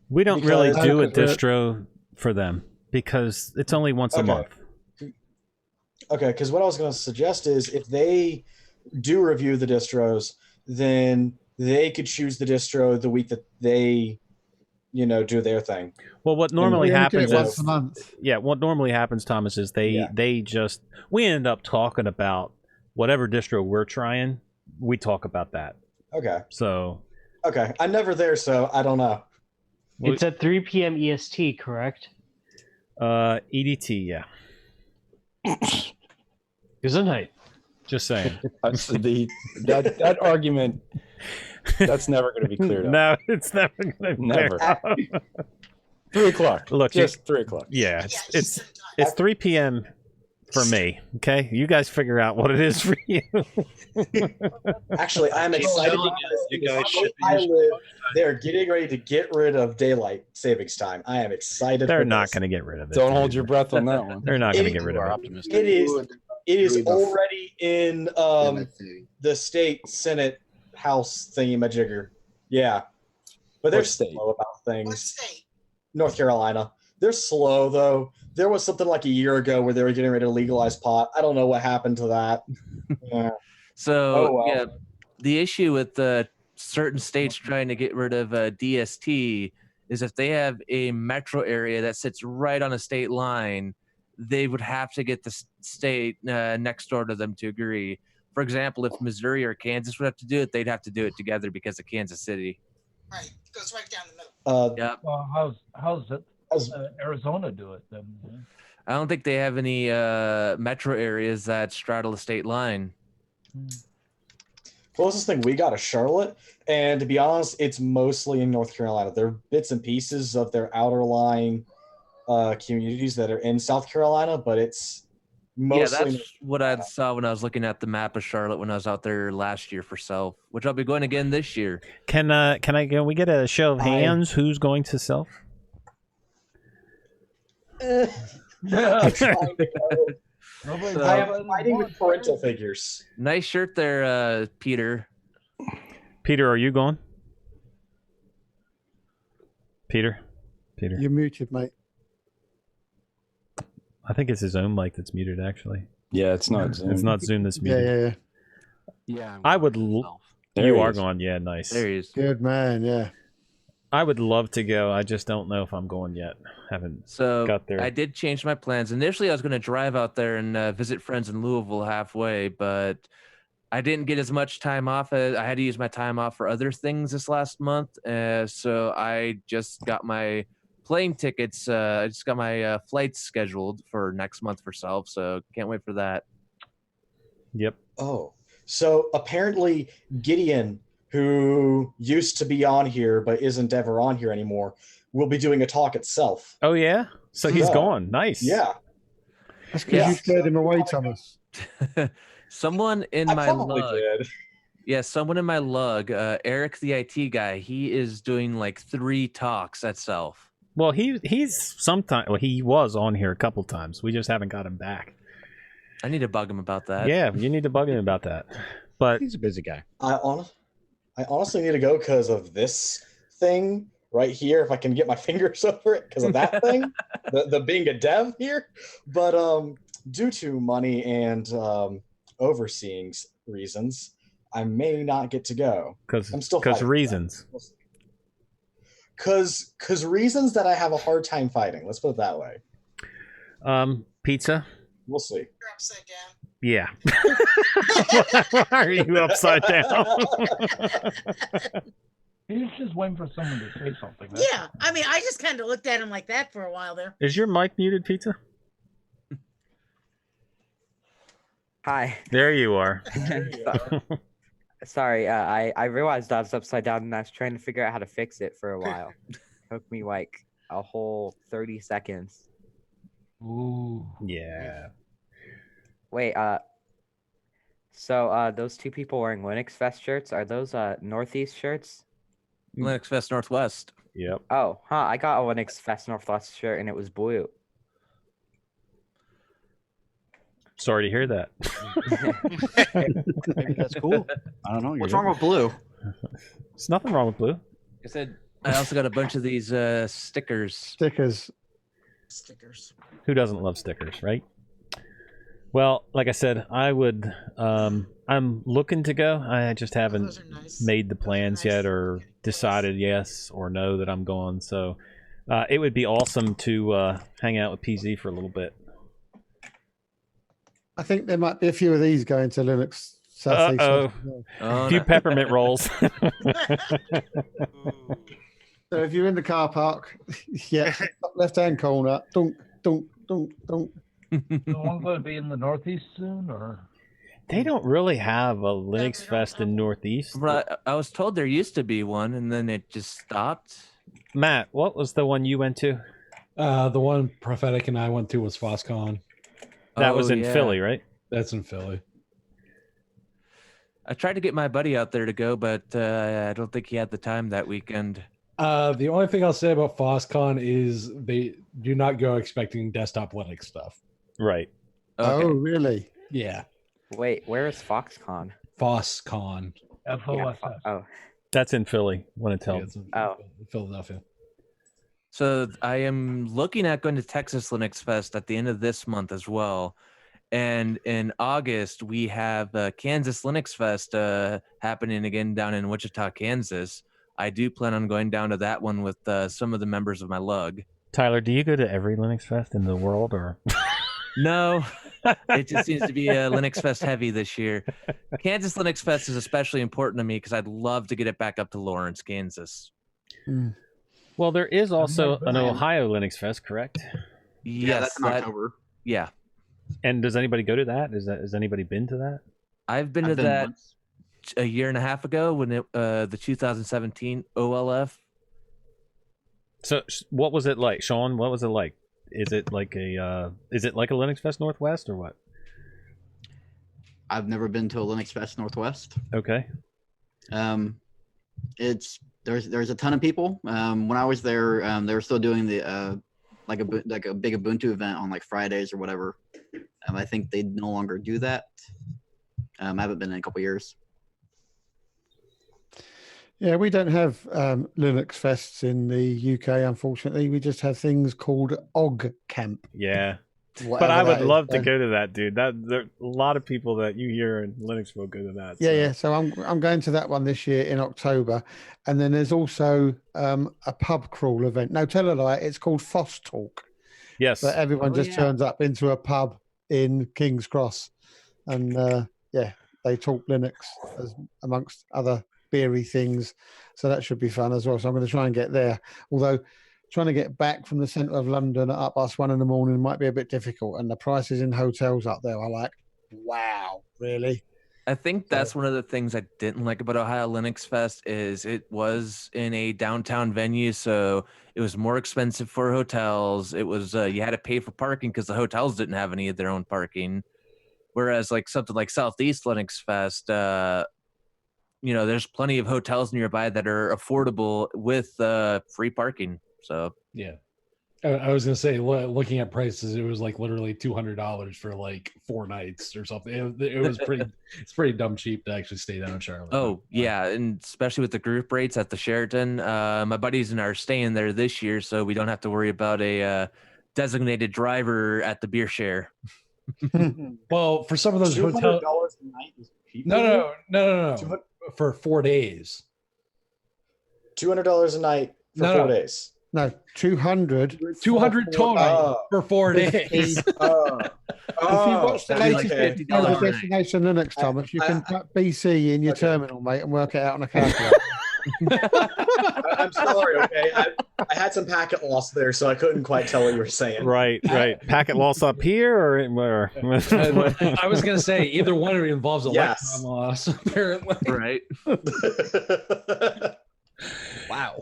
We don't really do a distro for them because it's only once a month. Okay, because what I was going to suggest is if they do review the distros, then they could choose the distro the week that they, do their thing. Well, what normally happens once a month. Yeah, what normally happens, Thomas, is we end up talking about whatever distro we're trying. We talk about that. Okay. So. Okay, I'm never there, so I don't know. It's at 3 p.m. EST, correct? EDT, yeah. Gesundheit. Just saying. that argument, that's never going to be cleared up. No, it's never going to be cleared up. 3 o'clock. Look, just 3 o'clock. Yeah, it's 3 p.m. for me. Okay, you guys figure out what it is for you. Actually, I'm excited because they're getting ready to get rid of daylight savings time. I am excited. They're not going to get rid of it. Don't hold your breath on that one. They're not going to get rid of it. It is already in the state Senate House thingy-majigger. Yeah, but they're slow about things. What state? North Carolina. They're slow though. There was something like a year ago where they were getting ready to legalize pot. I don't know what happened to that. Yeah. So yeah, the issue with certain states trying to get rid of DST is if they have a metro area that sits right on a state line, they would have to get the state next door to them to agree. For example, if Missouri or Kansas would have to do it, they'd have to do it together because of Kansas City. Right, it goes right down the middle. Yeah. Well, how's Arizona do it then? I don't think they have any metro areas that straddle the state line. Closest thing we got is Charlotte, and to be honest, it's mostly in North Carolina. There are bits and pieces of their outer lying communities that are in South Carolina, but it's mostly. Yeah, that's what I saw when I was looking at the map of Charlotte when I was out there last year for Self, which I'll be going again this year. Can we get a show of hands? Who's going to Self? I am fighting with parental figures. Nice shirt there, Peter. Peter, are you going? Peter? Peter? You're muted, mate. I think it's his own mic that's muted, actually. Yeah, it's not Zoom. It's not Zoom that's Yeah, muted. yeah. I would. There You he are is. gone. Yeah, nice. There he is. Good man. Yeah. I would love to go. I just don't know if I'm going yet. Haven't So got there. I did change my plans. Initially, I was going to drive out there and visit friends in Louisville halfway, but I didn't get as much time off. I had to use my time off for other things this last month. So I just got my plane tickets. I just got my flights scheduled for next month for self. So can't wait for that. Yep. Oh, so apparently Gideon, who used to be on here but isn't ever on here anymore, will be doing a talk itself. Oh yeah, so he's Yeah. gone. Nice. Yeah. That's because you scared him away, Thomas. Someone in I my probably lug. did. Yeah, someone in my lug, Eric, the IT guy, he is doing like 3 talks at self. Well, he's sometime. Well, he was on here a couple times. We just haven't got him back. I need to bug him about that. Yeah, you need to bug him about that. But he's a busy guy. I honestly need to go because of this thing right here. If I can get my fingers over it because of that thing, the being a dev here. But due to money and overseeing reasons, I may not get to go. I'm still because fighting. reasons. Because reasons that I have a hard time fighting. Let's put it that way. Pizza. We'll see. You're upside down. Yeah. Why are you upside down? He's just waiting for someone to say something. Yeah, I mean, I just kind of looked at him like that for a while there. Is your mic muted, Pizza? Hi. There you are. Sorry, I realized I was upside down and I was trying to figure out how to fix it for a while. Took me like a whole 30 seconds. Ooh. Yeah. Wait, so those 2 people wearing Linux Fest shirts, are those Northeast shirts? Linux Fest Northwest. Yep. Oh, I got a Linux Fest Northwest shirt and it was blue. Sorry to hear that. Maybe that's cool. I don't know. What's wrong with blue? There's nothing wrong with blue. I said I also got a bunch of these stickers. Stickers. Who doesn't love stickers, right? Well, like I said, I would. I'm looking to go. I just haven't made the plans yet, or decided yes or no that I'm going. So it would be awesome to hang out with PZ for a little bit. I think there might be a few of these going to Linux. Southeast. A few peppermint rolls. So if you're in the car park, yeah, top left-hand corner, dunk, dunk, dunk, dunk. The one going to be in the Northeast soon, or? They don't really have a Linux Fest in Northeast. But I was told there used to be one, and then it just stopped. Matt, what was the one you went to? The one Prophetic and I went to was FOSCon. That was in Philly, right? That's in Philly. I tried to get my buddy out there to go, but I don't think he had the time that weekend. The only thing I'll say about FOSCon is they do not go expecting desktop Linux stuff. Right. Okay. Oh, really? Yeah. Wait, where is Foxconn? FOSCon. FOSS. Oh. That's in Philly, want to tell. Philadelphia. So I am looking at going to Texas Linux Fest at the end of this month as well. And in August, we have Kansas Linux Fest happening again down in Wichita, Kansas. I do plan on going down to that one with some of the members of my lug. Tyler, do you go to every Linux Fest in the world, or? No, it just seems to be a Linux Fest heavy this year. Kansas Linux Fest is especially important to me because I'd love to get it back up to Lawrence, Kansas. Well, there is also an Ohio Linux Fest, correct? Yes, that's in October. Yeah. And does anybody go to that? Has anybody been to that? I've been to that a year and a half ago when the 2017 OLF. So what was it like, Sean? What was it like? Is it like a Linux Fest Northwest or what? I've never been to a Linux Fest Northwest. Okay. It's there's a ton of people. When I was there, they were still doing the like a big Ubuntu event on like Fridays or whatever. I think they no longer do that. I haven't been in a couple years. Yeah, we don't have Linux fests in the UK, unfortunately. We just have things called OG Camp. Yeah. But whatever I would that is. love to So- go to that, dude. There a lot of people that you hear in Linux will go to that. Yeah, so. yeah. So I'm going to that one this year in October, and then there's also a pub crawl event. No, tell a lie. It's called Foss Talk. Yes. But everyone Oh, just yeah. turns up into a pub in King's Cross, and yeah, they talk Linux amongst other beery things. So that should be fun as well. So I'm going to try and get there. Although trying to get back from the centre of London at 1:30 in the morning might be a bit difficult, and the prices in hotels up there are like, wow, really? I think that's one of the things I didn't like about Ohio Linux Fest is it was in a downtown venue, so it was more expensive for hotels. It was you had to pay for parking because the hotels didn't have any of their own parking. Whereas like something like Southeast Linux Fest, there's plenty of hotels nearby that are affordable with free parking. So Yeah. I was gonna say, looking at prices, it was like literally $200 for like 4 nights or something. It was pretty. It's pretty dumb cheap to actually stay down in Charlotte. Oh yeah, and especially with the group rates at the Sheraton. My buddies and I are staying there this year, so we don't have to worry about a designated driver at the beer share. Well, for some of those $200 hotels, a night is cheap. no. For 4 days. $200 a night for No, 4 no. days. No, 200. 200 total for 4 days. If you watch the that'd be latest like episode $50 of a night. Destination Linux, Thomas, you can put BC in your terminal, mate, and work it out on a calculator. I'm sorry, okay? I had some packet loss there, so I couldn't quite tell what you were saying. Right. Packet loss up here or where? I was gonna say either one involves Yes. electron loss, apparently. Right. Wow.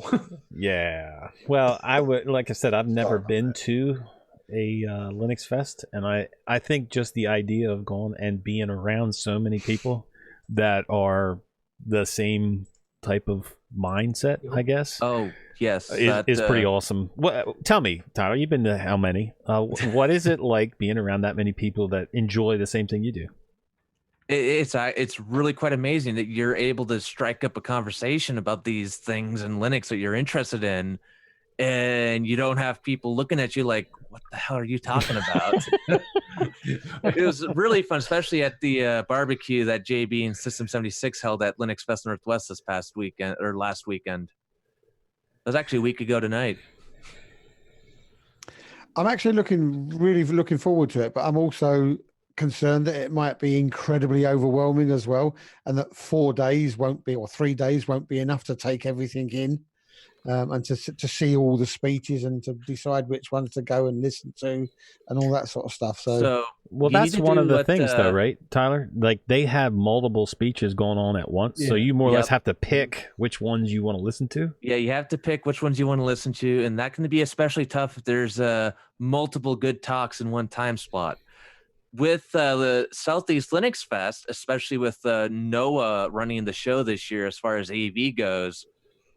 Yeah. Well, I would, like I said, I've never been to a Linux Fest, and I think just the idea of going and being around so many people that are the same type of mindset, I guess. Oh yes, is pretty awesome. Tell me, Tyler, you've been to how many? What is it like being around that many people that enjoy the same thing you do? It's really quite amazing that you're able to strike up a conversation about these things in Linux that you're interested in, and you don't have people looking at you like, "What the hell are you talking about?" It was really fun, especially at the barbecue that JB and System 76 held at Linux Fest Northwest this past weekend or last weekend. It was actually a week ago tonight. I'm actually really looking forward to it, but I'm also concerned that it might be incredibly overwhelming as well, and that 4 days won't be, or 3 days won't be enough to take everything in, and to see all the speeches and to decide which ones to go and listen to and all that sort of stuff. So well, you need that's to one do of the what, things, though, right, Tyler? Like they have multiple speeches going on at once, so Yeah. you more or less Yep. have to pick which ones you want to listen to. Yeah, you have to pick which ones you want to listen to, and that can be especially tough if there's multiple good talks in one time slot. With the Southeast Linux Fest, especially with Noah running the show this year as far as AV goes,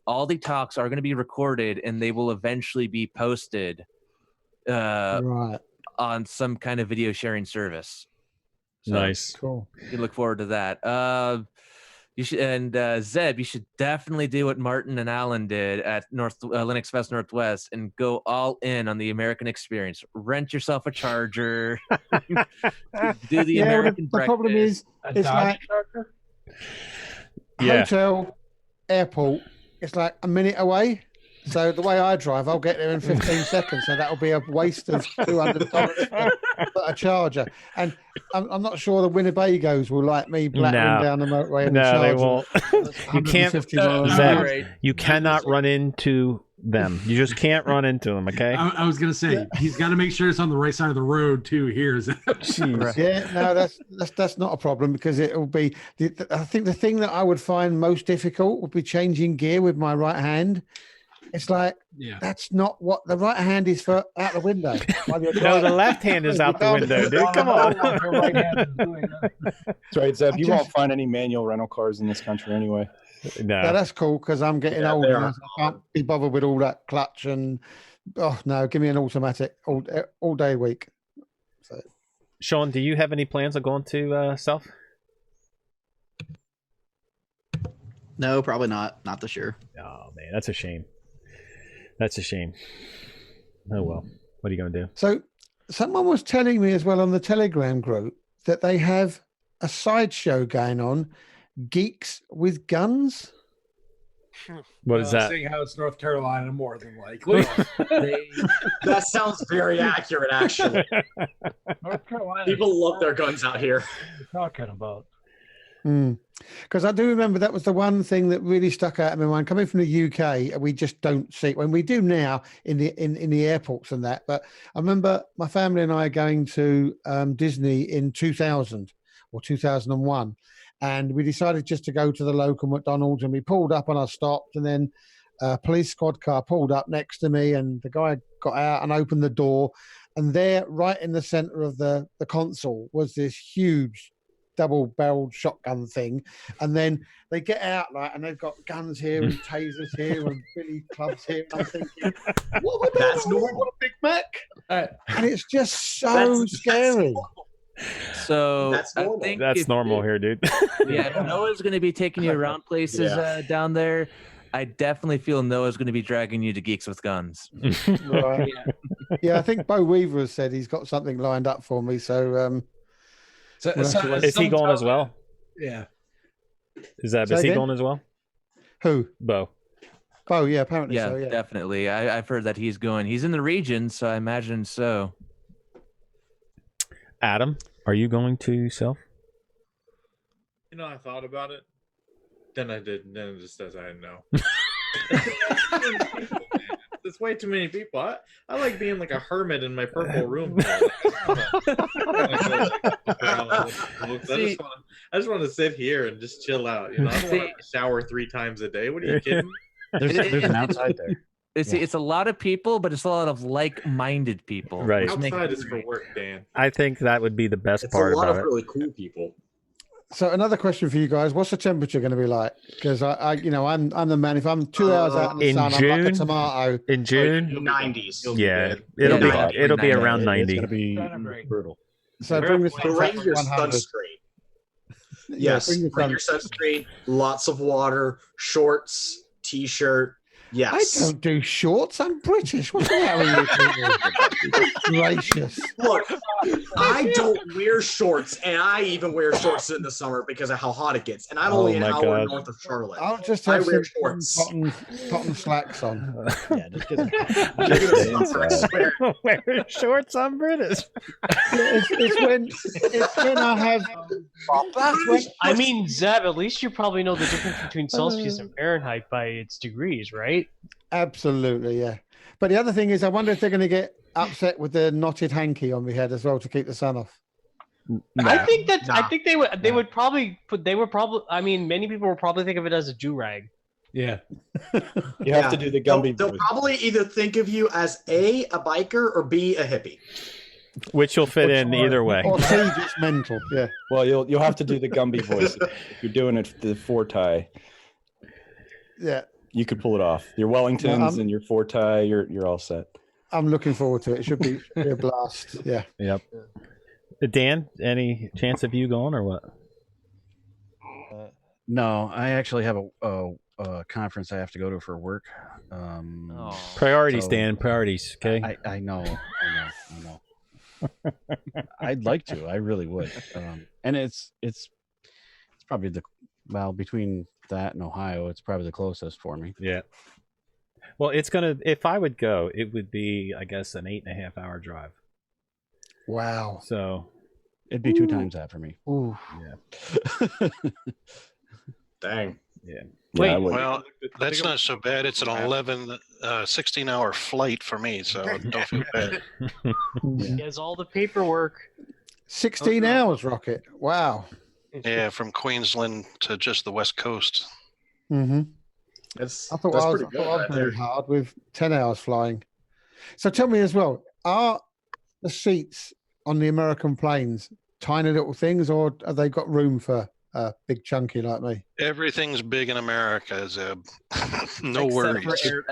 all the talks are going to be recorded and they will eventually be posted right. on some kind of video sharing service. So Nice. Cool. you look forward to that. You should, and Zeb, you should definitely do what Martin and Alan did at Linux Fest Northwest and go all in on the American experience. Rent yourself a charger, do the American the problem is, breakfast. it's like Yeah. hotel, airport. It's like a minute away. So the way I drive, I'll get there in 15 seconds. So that'll be a waste of $200 for a charger. And I'm not sure the Winnebagos will like me blattering down the motorway. No, they won't. You can't. 150 miles an Zeb, hour. you cannot run into them. You just can't run into them. Okay. I was gonna say he's got to make sure it's on the right side of the road too. Here is Yeah, no, that's not a problem because it will be. I think the thing that I would find most difficult would be changing gear with my right hand. It's like that's not what the right hand is for out the window. No, the left hand is out the window, dude. Come on. That's right, Zeb. You won't find any manual rental cars in this country anyway. No, Yeah, that's cool because I'm getting Yeah, older. they and are. I can't be bothered with all that clutch and no, give me an automatic all day week. So Sean, do you have any plans of going to South? No, probably not. Not this year. Oh man, that's a shame. That's a shame. Oh well. What are you gonna do? So someone was telling me as well on the Telegram group that they have a sideshow going on, Geeks with Guns. What is that? Seeing how it's North Carolina, more than likely. That sounds very accurate, actually. North Carolina. People love their guns out here. What are you talking about? Because I do remember that was the one thing that really stuck out in my mind. Coming from the UK, we just don't see it when we do now in the airports and that. But I remember my family and I going to Disney in 2000 or 2001, and we decided just to go to the local McDonald's, and we pulled up and I stopped, and then a police squad car pulled up next to me, and the guy got out and opened the door, and there, right in the center of the console, was this huge double-barreled shotgun thing, and then they get out and they've got guns here and tasers here and billy clubs here. And I'm thinking, what would that's normal? What a Big Mac! And it's just so scary. So That's I normal. think That's if normal here, dude. Yeah, if Noah's going to be taking you around places down there, I definitely feel Noah's going to be dragging you to Geeks with Guns. Right. Yeah, I think Bo Weaver has said he's got something lined up for me. So, is he going as well? Yeah. Is he again? going as well? Who? Bo. Oh, yeah, apparently Yeah, so. Yeah, definitely. I've heard that he's going. He's in the region, so I imagine so. Adam, are you going to Self? You know, I thought about it. Then I did. Then it just decided no. There's way too many people. I like being like a hermit in my purple room. I just want to sit here and just chill out. You know, I don't want to shower 3 times a day. What are you kidding? There's an outside there. It's a lot of people, but it's a lot of like-minded people. Right. Outside is for work, Dan. I think that would be the best It's part a lot about of it. really cool people. So another question for you guys: what's the temperature going to be like? Because I'm the man. If I'm 2 hours out in the in sun, I'm like a June? tomato. In June, 90s. yeah, It'll it'll be around It's 90. gonna be brutal. So bring the Bring your sunscreen. Yes, bring the bring your sunscreen. Lots of water, shorts, t-shirt. Yes. I don't do shorts. I'm British. What's the matter with you? Gracious. Look, I don't wear shorts, and I even wear shorts in the summer because of how hot it gets. And I'm only an hour north of Charlotte. I'll just I have wear some shorts. cotton slacks on. Yeah, just get Wearing shorts, I'm British. It's when I have. I mean, Zeb, at least you probably know the difference between Celsius and Fahrenheit by its degrees, right? Absolutely, yeah. But the other thing is, I wonder if they're going to get upset with the knotted hanky on my head as well to keep the sun off. I think they would probably I mean, many people will probably think of it as a do-rag. Yeah. You have to do the Gumby. They'll probably either think of you as a biker or B, a hippie. Which will fit in either way. Or C, just mental. Yeah. Well, you'll have to do the Gumby voice if you're doing it for the 4-tie. Yeah. You could pull it off. Your Wellingtons and your 4-tie, you're all set. I'm looking forward to it. It should be a blast. Yeah. Yep. Dan, any chance of you going or what? No, I actually have a conference I have to go to for work. Priorities, so Dan. Priorities. Okay. I know. I'd like to. I really would. And it's probably between that and Ohio, it's probably the closest for me. Yeah. Well, if I would go, it would be, I guess, an 8.5 hour drive. Wow. So it'd be 2 times that for me. Ooh. Yeah. Dang. Yeah. Wait. Well, that's not so bad. It's an 16-hour flight for me, so don't feel bad. He has all the paperwork. 16 hours, Rocket. Wow. Yeah, from Queensland to just the West Coast. Mm-hmm. I thought I was pretty good pretty hard with 10 hours flying. So tell me as well, are the seats on the American planes tiny little things, or have they got room for big chunky like me? Everything's big in America, Zeb. No worries.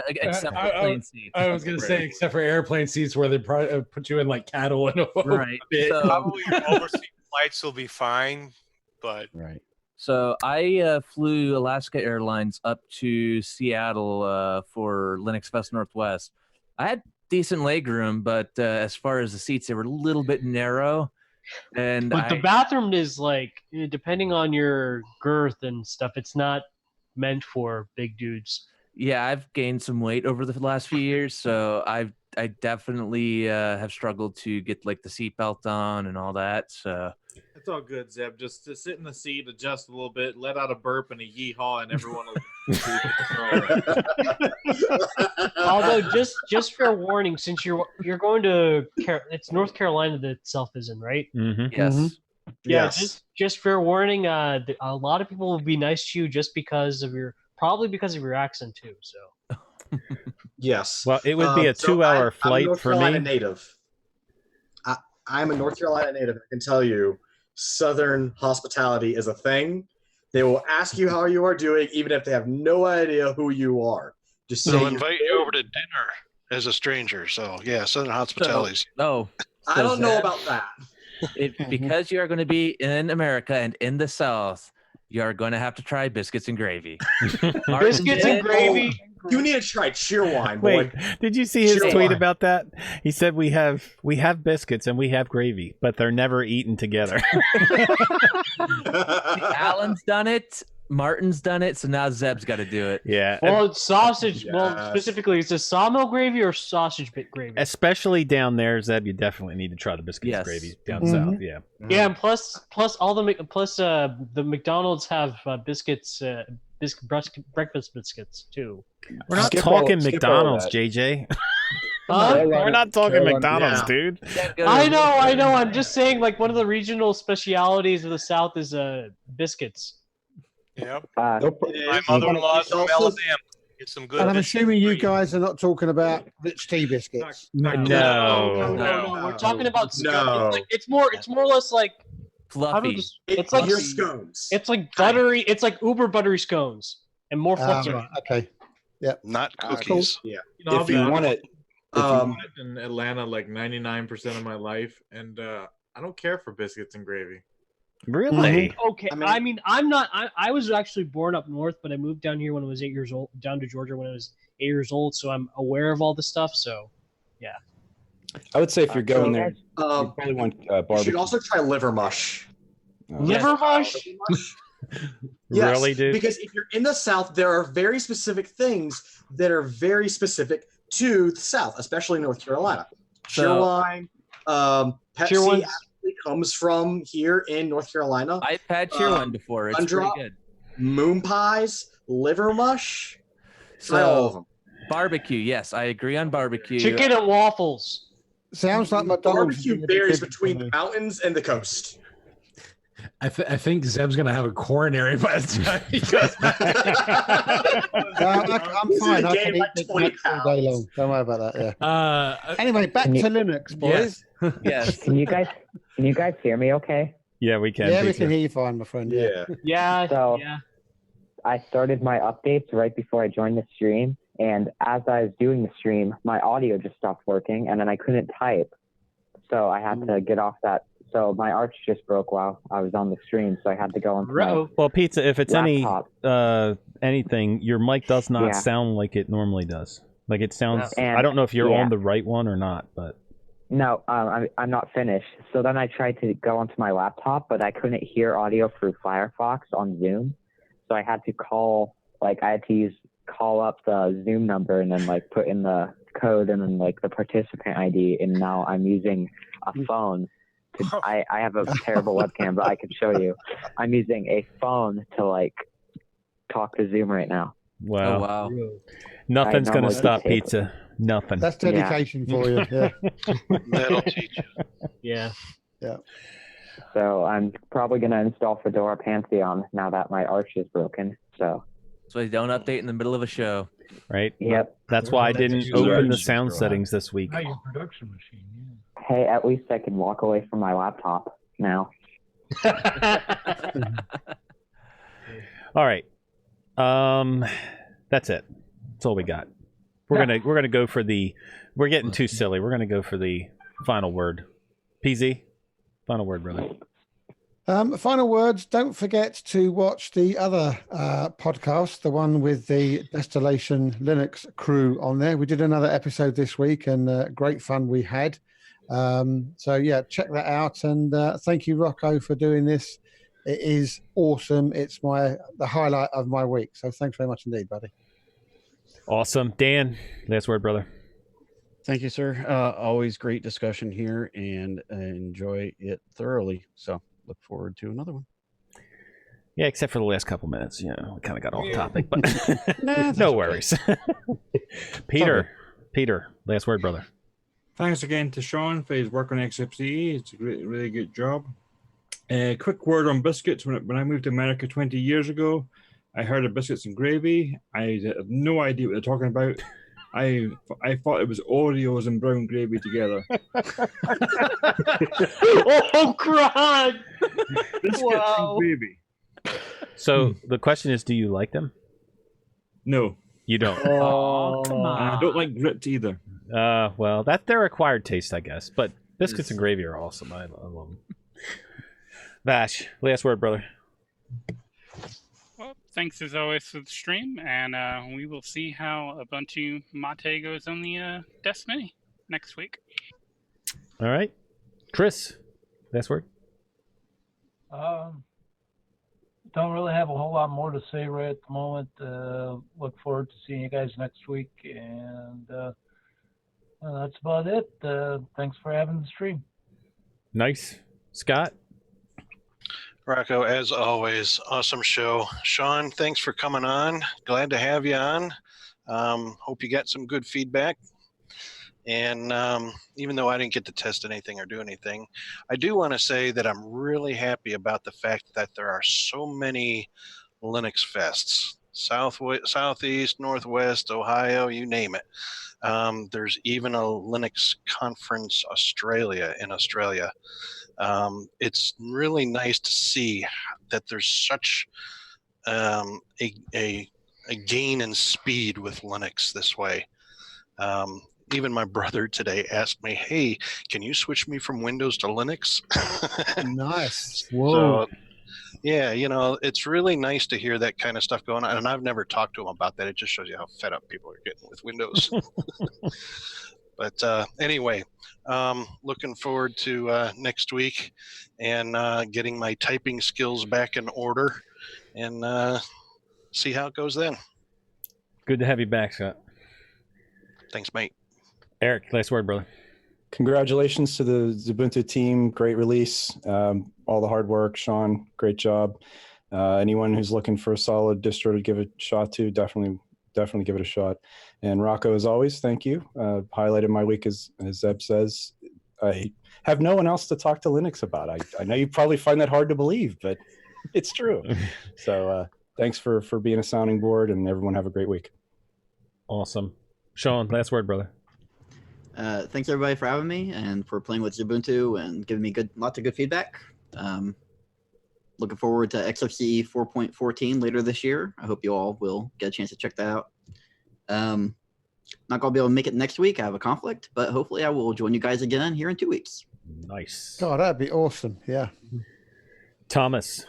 Except for plane seats. I was going to say, except for airplane seats where they probably put you in like cattle and right. Probably overseas flights will be fine, but right. So I flew Alaska Airlines up to Seattle for Linux Fest Northwest. I had decent legroom, but as far as the seats, they were a little bit narrow. And But the bathroom is like, depending on your girth and stuff, it's not meant for big dudes. Yeah, I've gained some weight over the last few years, so I definitely have struggled to get like the seatbelt on and all that. So It's all good, Zeb. Just to sit in the seat, adjust a little bit, let out a burp and a yeehaw, and everyone will. Although, just fair warning, since you're going to it's North Carolina that itself is in, right? Mm-hmm. Yes. Yeah. Yes. Just fair warning. A lot of people will be nice to you just because of probably because of your accent too. So. Yes. Well, it would be a so 2-hour I'm a flight North for Carolina me. native. I'm a North Carolina native. I can tell you, Southern hospitality is a thing. They will ask you how you are doing, even if they have no idea who you are. Just say They'll invite you over to dinner as a stranger. So yeah, Southern hospitalities. I don't know about that. Because you are going to be in America and in the South, you are going to have to try biscuits and gravy. Biscuits and gravy. You need to try cheerwine, boy. Wait, did you see his Cheerwine. tweet about that? He said we have biscuits and we have gravy, but they're never eaten together. Alan's done it. Martin's done it. So now Zeb's got to do it. Yeah. Well, it's sausage. Yes. Well, specifically, is it sawmill gravy or sausage bit gravy? Especially down there, Zeb, you definitely need to try the biscuits and gravy down south. Yeah. Yeah, and plus the McDonald's have biscuits, breakfast biscuits too. We're not Skip all- talking skip all McDonald's, that. JJ. Huh? We're not talking Carolina- McDonald's, yeah. dude. I know. I'm just saying, like, one of the regional specialities of the South is biscuits. Yep. Uh, My mother-in-law's from also- Alabama. Get some good. And I'm biscuits assuming you for guys are not talking about rich tea biscuits. No. No. We're talking about scones. No. It's more or less like Fluffy. It's like your scones. It's like buttery. It's like uber buttery scones and more fluffy. Right, okay. Yep. Not cookies. Yeah. I'll If be you honest, want it, I've lived in Atlanta like 99% of my life, and I don't care for biscuits and gravy. Really? Okay, I mean, I'm not. I was actually born up north, but I moved down here when I was 8 years old. Down to Georgia when I was 8 years old, so I'm aware of all this stuff. So, yeah. I would say if you're going there, you Um, probably want you barbecue. should also try liver mush. Liver mush. Yes, Really, dude? because if you're in the South, there are very specific things that are very specific to the South, especially North Carolina. Cheerwine, Pepsi Cheerwine's- actually comes from here in North Carolina. I've had cheerwine before. It's pretty Gumdrop, good. Moon pies, liver mush. Try all of them. Barbecue. Yes, I agree on barbecue. Chicken and waffles. Sounds like McDonald's. Barbecue varies between the mountains and the coast. I think Zeb's gonna have a coronary by the time he goes back. I'm fine. I can gained eat like Big 20 Macs all day long. Don't worry about that. Yeah. Anyway, back Can to you- Linux, boys. Yes. Can you guys hear me okay? Yeah, we can. Yeah, we pizza. can hear you fine, my friend. Yeah. Yeah. So yeah. I started my updates right before I joined the stream, and as I was doing the stream, my audio just stopped working, and then I couldn't type, so I had to get off that. So my arch just broke while I was on the stream, so I had to go into my Well, Pizza, if it's laptop. anything, your mic does not Yeah. sound like it normally does. Like it sounds. And- I don't know if you're yeah. on the right one or not, but No, I'm not finished. So then I tried to go onto my laptop, but I couldn't hear audio through Firefox on Zoom. So I had to call up the Zoom number and then like put in the code and then like the participant ID. And now I'm using a phone. I have a terrible webcam, but I can show you. I'm using a phone to like talk to Zoom right now. wow. Oh, wow. Nothing's I gonna normally stop take- Pizza. Nothing. That's dedication for you. Yeah. That'll teach you. Yeah. Yeah. So I'm probably going to install Fedora Pantheon now that my arch is broken. So, you don't update in the middle of a show. Right. Yep. That's why I didn't That's open the huge. sound settings this week. Not your production machine. hey, at least I can walk away from my laptop now. All right. That's it. That's all we got. We're gonna go for the. We're getting too silly. We're gonna go for the final word. PZ, final word, brother. Final words. Don't forget to watch the other podcast, the one with the Distillation Linux crew on there. We did another episode this week, and great fun we had. So yeah, check that out. And thank you, Rocco, for doing this. It is awesome. It's the highlight of my week. So thanks very much indeed, buddy. Awesome. Dan, last word, brother. Thank you, sir. Always great discussion here, and enjoy it thoroughly. So look forward to another one. Yeah, except for the last couple minutes. You know, we kind of got off topic, but no worries. Peter, last word, brother. Thanks again to Sean for his work on XFCE. It's a really good job. Quick word on biscuits. When I moved to America 20 years ago, I heard of biscuits and gravy. I have no idea what they're talking about. I thought it was Oreos and brown gravy together. Oh, God! Biscuits Wow. and gravy. So the question is, do you like them? No. You don't? Oh, come And I don't like grits either. Well, that's their acquired taste, I guess. But biscuits and gravy are awesome. I love them. Vash, last word, brother. Well, thanks as always for the stream, and we will see how Ubuntu Mate goes on the Desk Mini next week. All right. Chris, last word. Don't really have a whole lot more to say right at the moment. Look forward to seeing you guys next week, and that's about it. Thanks for having the stream. Nice. Scott? Rocco, as always, awesome show. Sean, thanks for coming on. Glad to have you on. Hope you got some good feedback. And even though I didn't get to test anything or do anything, I do want to say that I'm really happy about the fact that there are so many Linux fests. Southeast, Northwest, Ohio, you name it. There's even a Linux conference in Australia. It's really nice to see that there's such a gain in speed with Linux this way. Even my brother today asked me, "Hey, can you switch me from Windows to Linux?" Nice. Whoa. So, yeah, it's really nice to hear that kind of stuff going on. And I've never talked to him about that. It just shows you how fed up people are getting with Windows. But anyway, looking forward to next week and getting my typing skills back in order and see how it goes then. Good to have you back, Scott. Thanks, mate. Eric, last word, brother. Congratulations to the Xubuntu team. Great release. All the hard work. Sean, great job. Anyone who's looking for a solid distro to give a shot to, definitely give it a shot. And Rocco, as always, thank you. Highlighted my week, as Zeb says. I have no one else to talk to Linux about. I know you probably find that hard to believe, but it's true. So thanks for being a sounding board, and everyone have a great week. Awesome. Sean, last word, brother. Thanks everybody for having me and for playing with Xubuntu and giving me lots of good feedback. Looking forward to XFCE 4.14 later this year. I hope you all will get a chance to check that out. Not gonna be able to make it next week. I have a conflict, but hopefully I will join you guys again here in 2 weeks. Nice. God, that'd be awesome. Yeah. Thomas.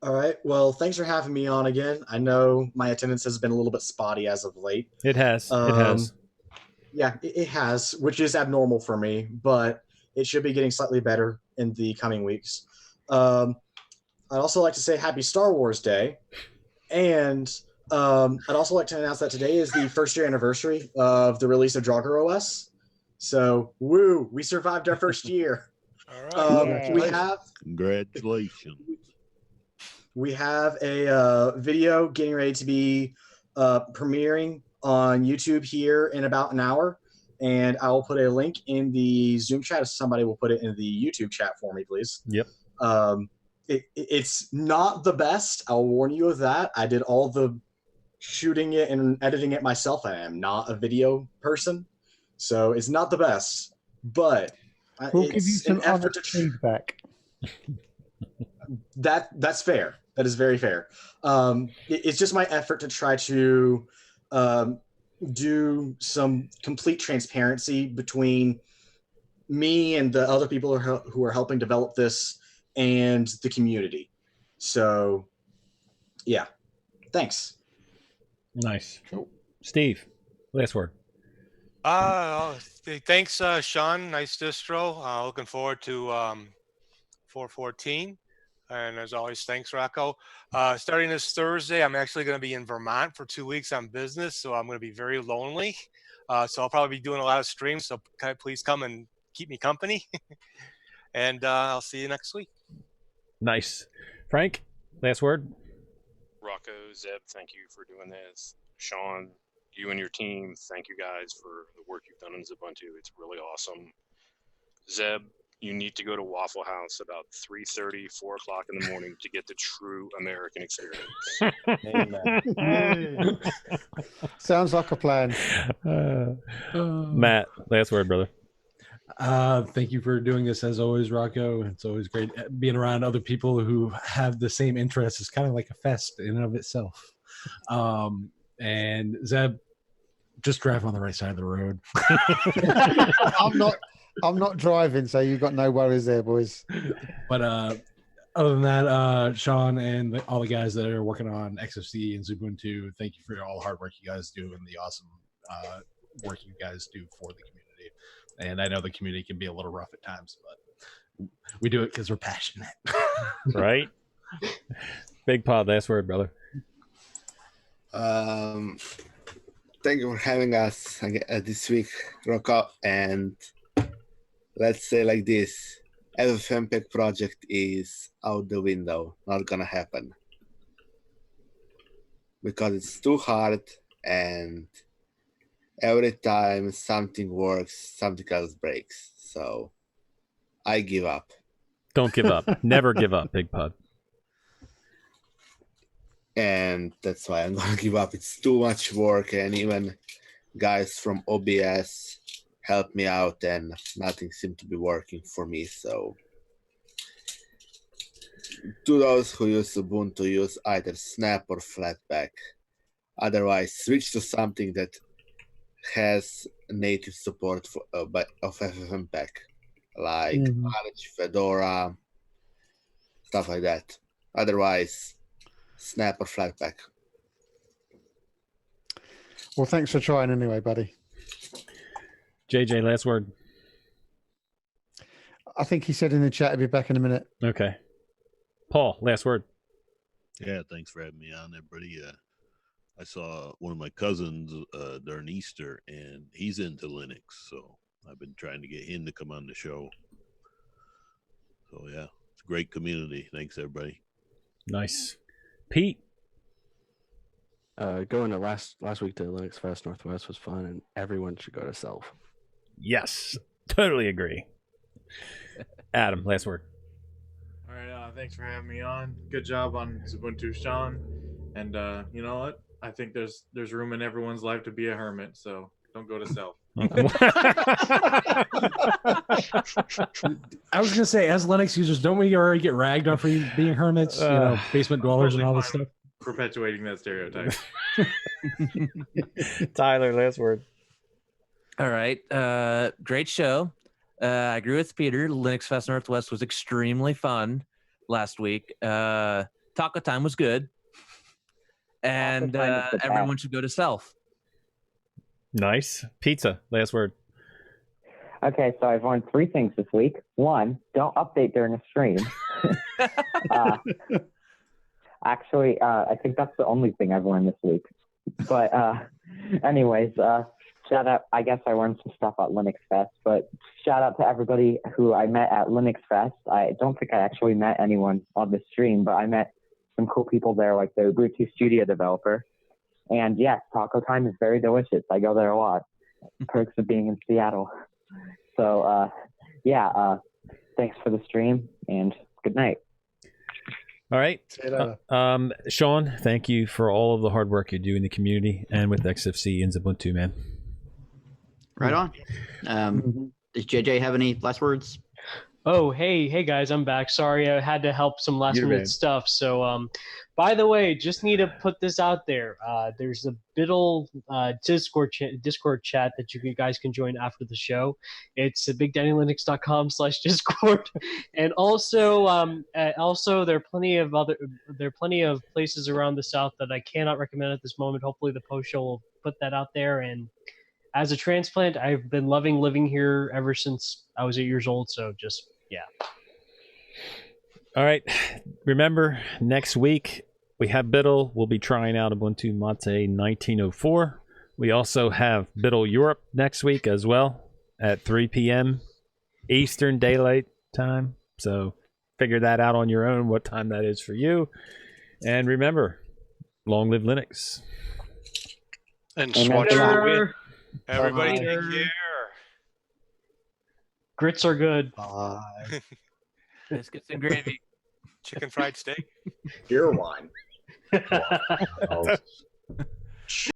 All right. Well, thanks for having me on again. I know my attendance has been a little bit spotty as of late. It has. It has. Yeah, it has, which is abnormal for me, but it should be getting slightly better in the coming weeks. I'd also like to say Happy Star Wars Day. And I'd also like to announce that today is the first year anniversary of the release of Draugr OS. So, woo, we survived our first year. All right. Congratulations. We have a video getting ready to be premiering on YouTube here in about an hour, and I will put a link in the Zoom chat if somebody will put it in the YouTube chat for me, please. Yep. It's not the best. I'll warn you of that. I did all the shooting it and editing it myself. I am not a video person, so it's not the best, but We'll give you it's some an effort honest feedback. That's fair. That is very fair. It's just my effort to try to do some complete transparency between me and the other people who are helping develop this and the community. So, yeah, thanks. Nice. Steve, last word. Thanks, Sean. Nice distro. Looking forward to 414. And as always, thanks, Rocco. Starting this Thursday, I'm actually going to be in Vermont for 2 weeks on business, so I'm going to be very lonely. So I'll probably be doing a lot of streams, so please come and keep me company. And I'll see you next week. Nice. Frank, last word. Rocco, Zeb, thank you for doing this. Sean, you and your team, thank you guys for the work you've done in Xubuntu. It's really awesome. Zeb, you need to go to Waffle House about 3:30, 4 o'clock in the morning to get the true American experience. Amen. Sounds like a plan. Matt, last word, brother. Thank you for doing this as always, Rocco. It's always great being around other people who have the same interests. It's kind of like a fest in and of itself. And Zeb, just drive on the right side of the road. I'm not driving, so you've got no worries there, boys. But other than that, Sean and all the guys that are working on XFCE and Xubuntu, thank you for all the hard work you guys do and the awesome work you guys do for the community. And I know the community can be a little rough at times, but we do it because we're passionate. Right? Big Pod, last word, brother. Thank you for having us this week, Rocco. And let's say like this, FFmpeg project is out the window, not gonna happen. Because it's too hard, and every time something works, something else breaks. So I give up. Don't give up. Never give up, Big Pod. And that's why I'm gonna give up. It's too much work, and even guys from OBS helped me out, and nothing seemed to be working for me. So to those who use Ubuntu, use either Snap or Flatpak. Otherwise, switch to something that has native support for, of FFmpeg, like Arch, Fedora, stuff like that. Otherwise, Snap or Flatpak. Well, thanks for trying anyway, buddy. JJ, last word. I think he said in the chat he'll be back in a minute. Okay. Paul, last word. Yeah, thanks for having me on, everybody. I saw one of my cousins during Easter, and he's into Linux, so I've been trying to get him to come on the show. So yeah, it's a great community. Thanks, everybody. Nice. Pete. Going to last week to Linux Fest Northwest was fun, and everyone should go to Self. Yes, totally agree. Adam, last word. All right, thanks for having me on. Good job on Xubuntu, Sean. And you know what? I think there's room in everyone's life to be a hermit, so don't go to Self. I was gonna say, as Linux users, don't we already get ragged on for being hermits? Basement dwellers and all this stuff. Perpetuating that stereotype. Tyler, last word. All right. Great show. I agree with Peter. Linux Fest Northwest was extremely fun last week. Taco time was good. And everyone should go to Self. Nice. Pizza, last word. Okay, so I've learned 3 things this week. 1, don't update during a stream. Actually, I think that's the only thing I've learned this week. But anyways, shout out. I guess I learned some stuff at Linux Fest, but shout out to everybody who I met at Linux Fest. I don't think I actually met anyone on the stream, but I met some cool people there, like the Ubuntu Studio developer. And yes, taco time is very delicious. I go there a lot. Perks of being in Seattle. So thanks for the stream and good night. All right. Sean, thank you for all of the hard work you do in the community and with XFC and Xubuntu, man. Right on. Does JJ have any last words? Oh, hey guys, I'm back. Sorry, I had to help some last You're minute right. stuff. So, by the way, just need to put this out there. There's a BDLL Discord chat that you guys can join after the show. It's bigdaddylinux.com/discord, and also there are plenty of places around the South that I cannot recommend at this moment. Hopefully, the post show will put that out there. And as a transplant, I've been loving living here ever since I was 8 years old. So just yeah. All right. Remember, next week we have BDLL. We'll be trying out Ubuntu Mate 1904. We also have BDLL Europe next week as well at 3 p.m. Eastern Daylight Time. So figure that out on your own, what time that is for you. And remember, long live Linux. And Amen swatch to for the that. win. Everybody take Later. care. Grits are good. Biscuits and gravy. Chicken fried steak. Beer wine. Oh.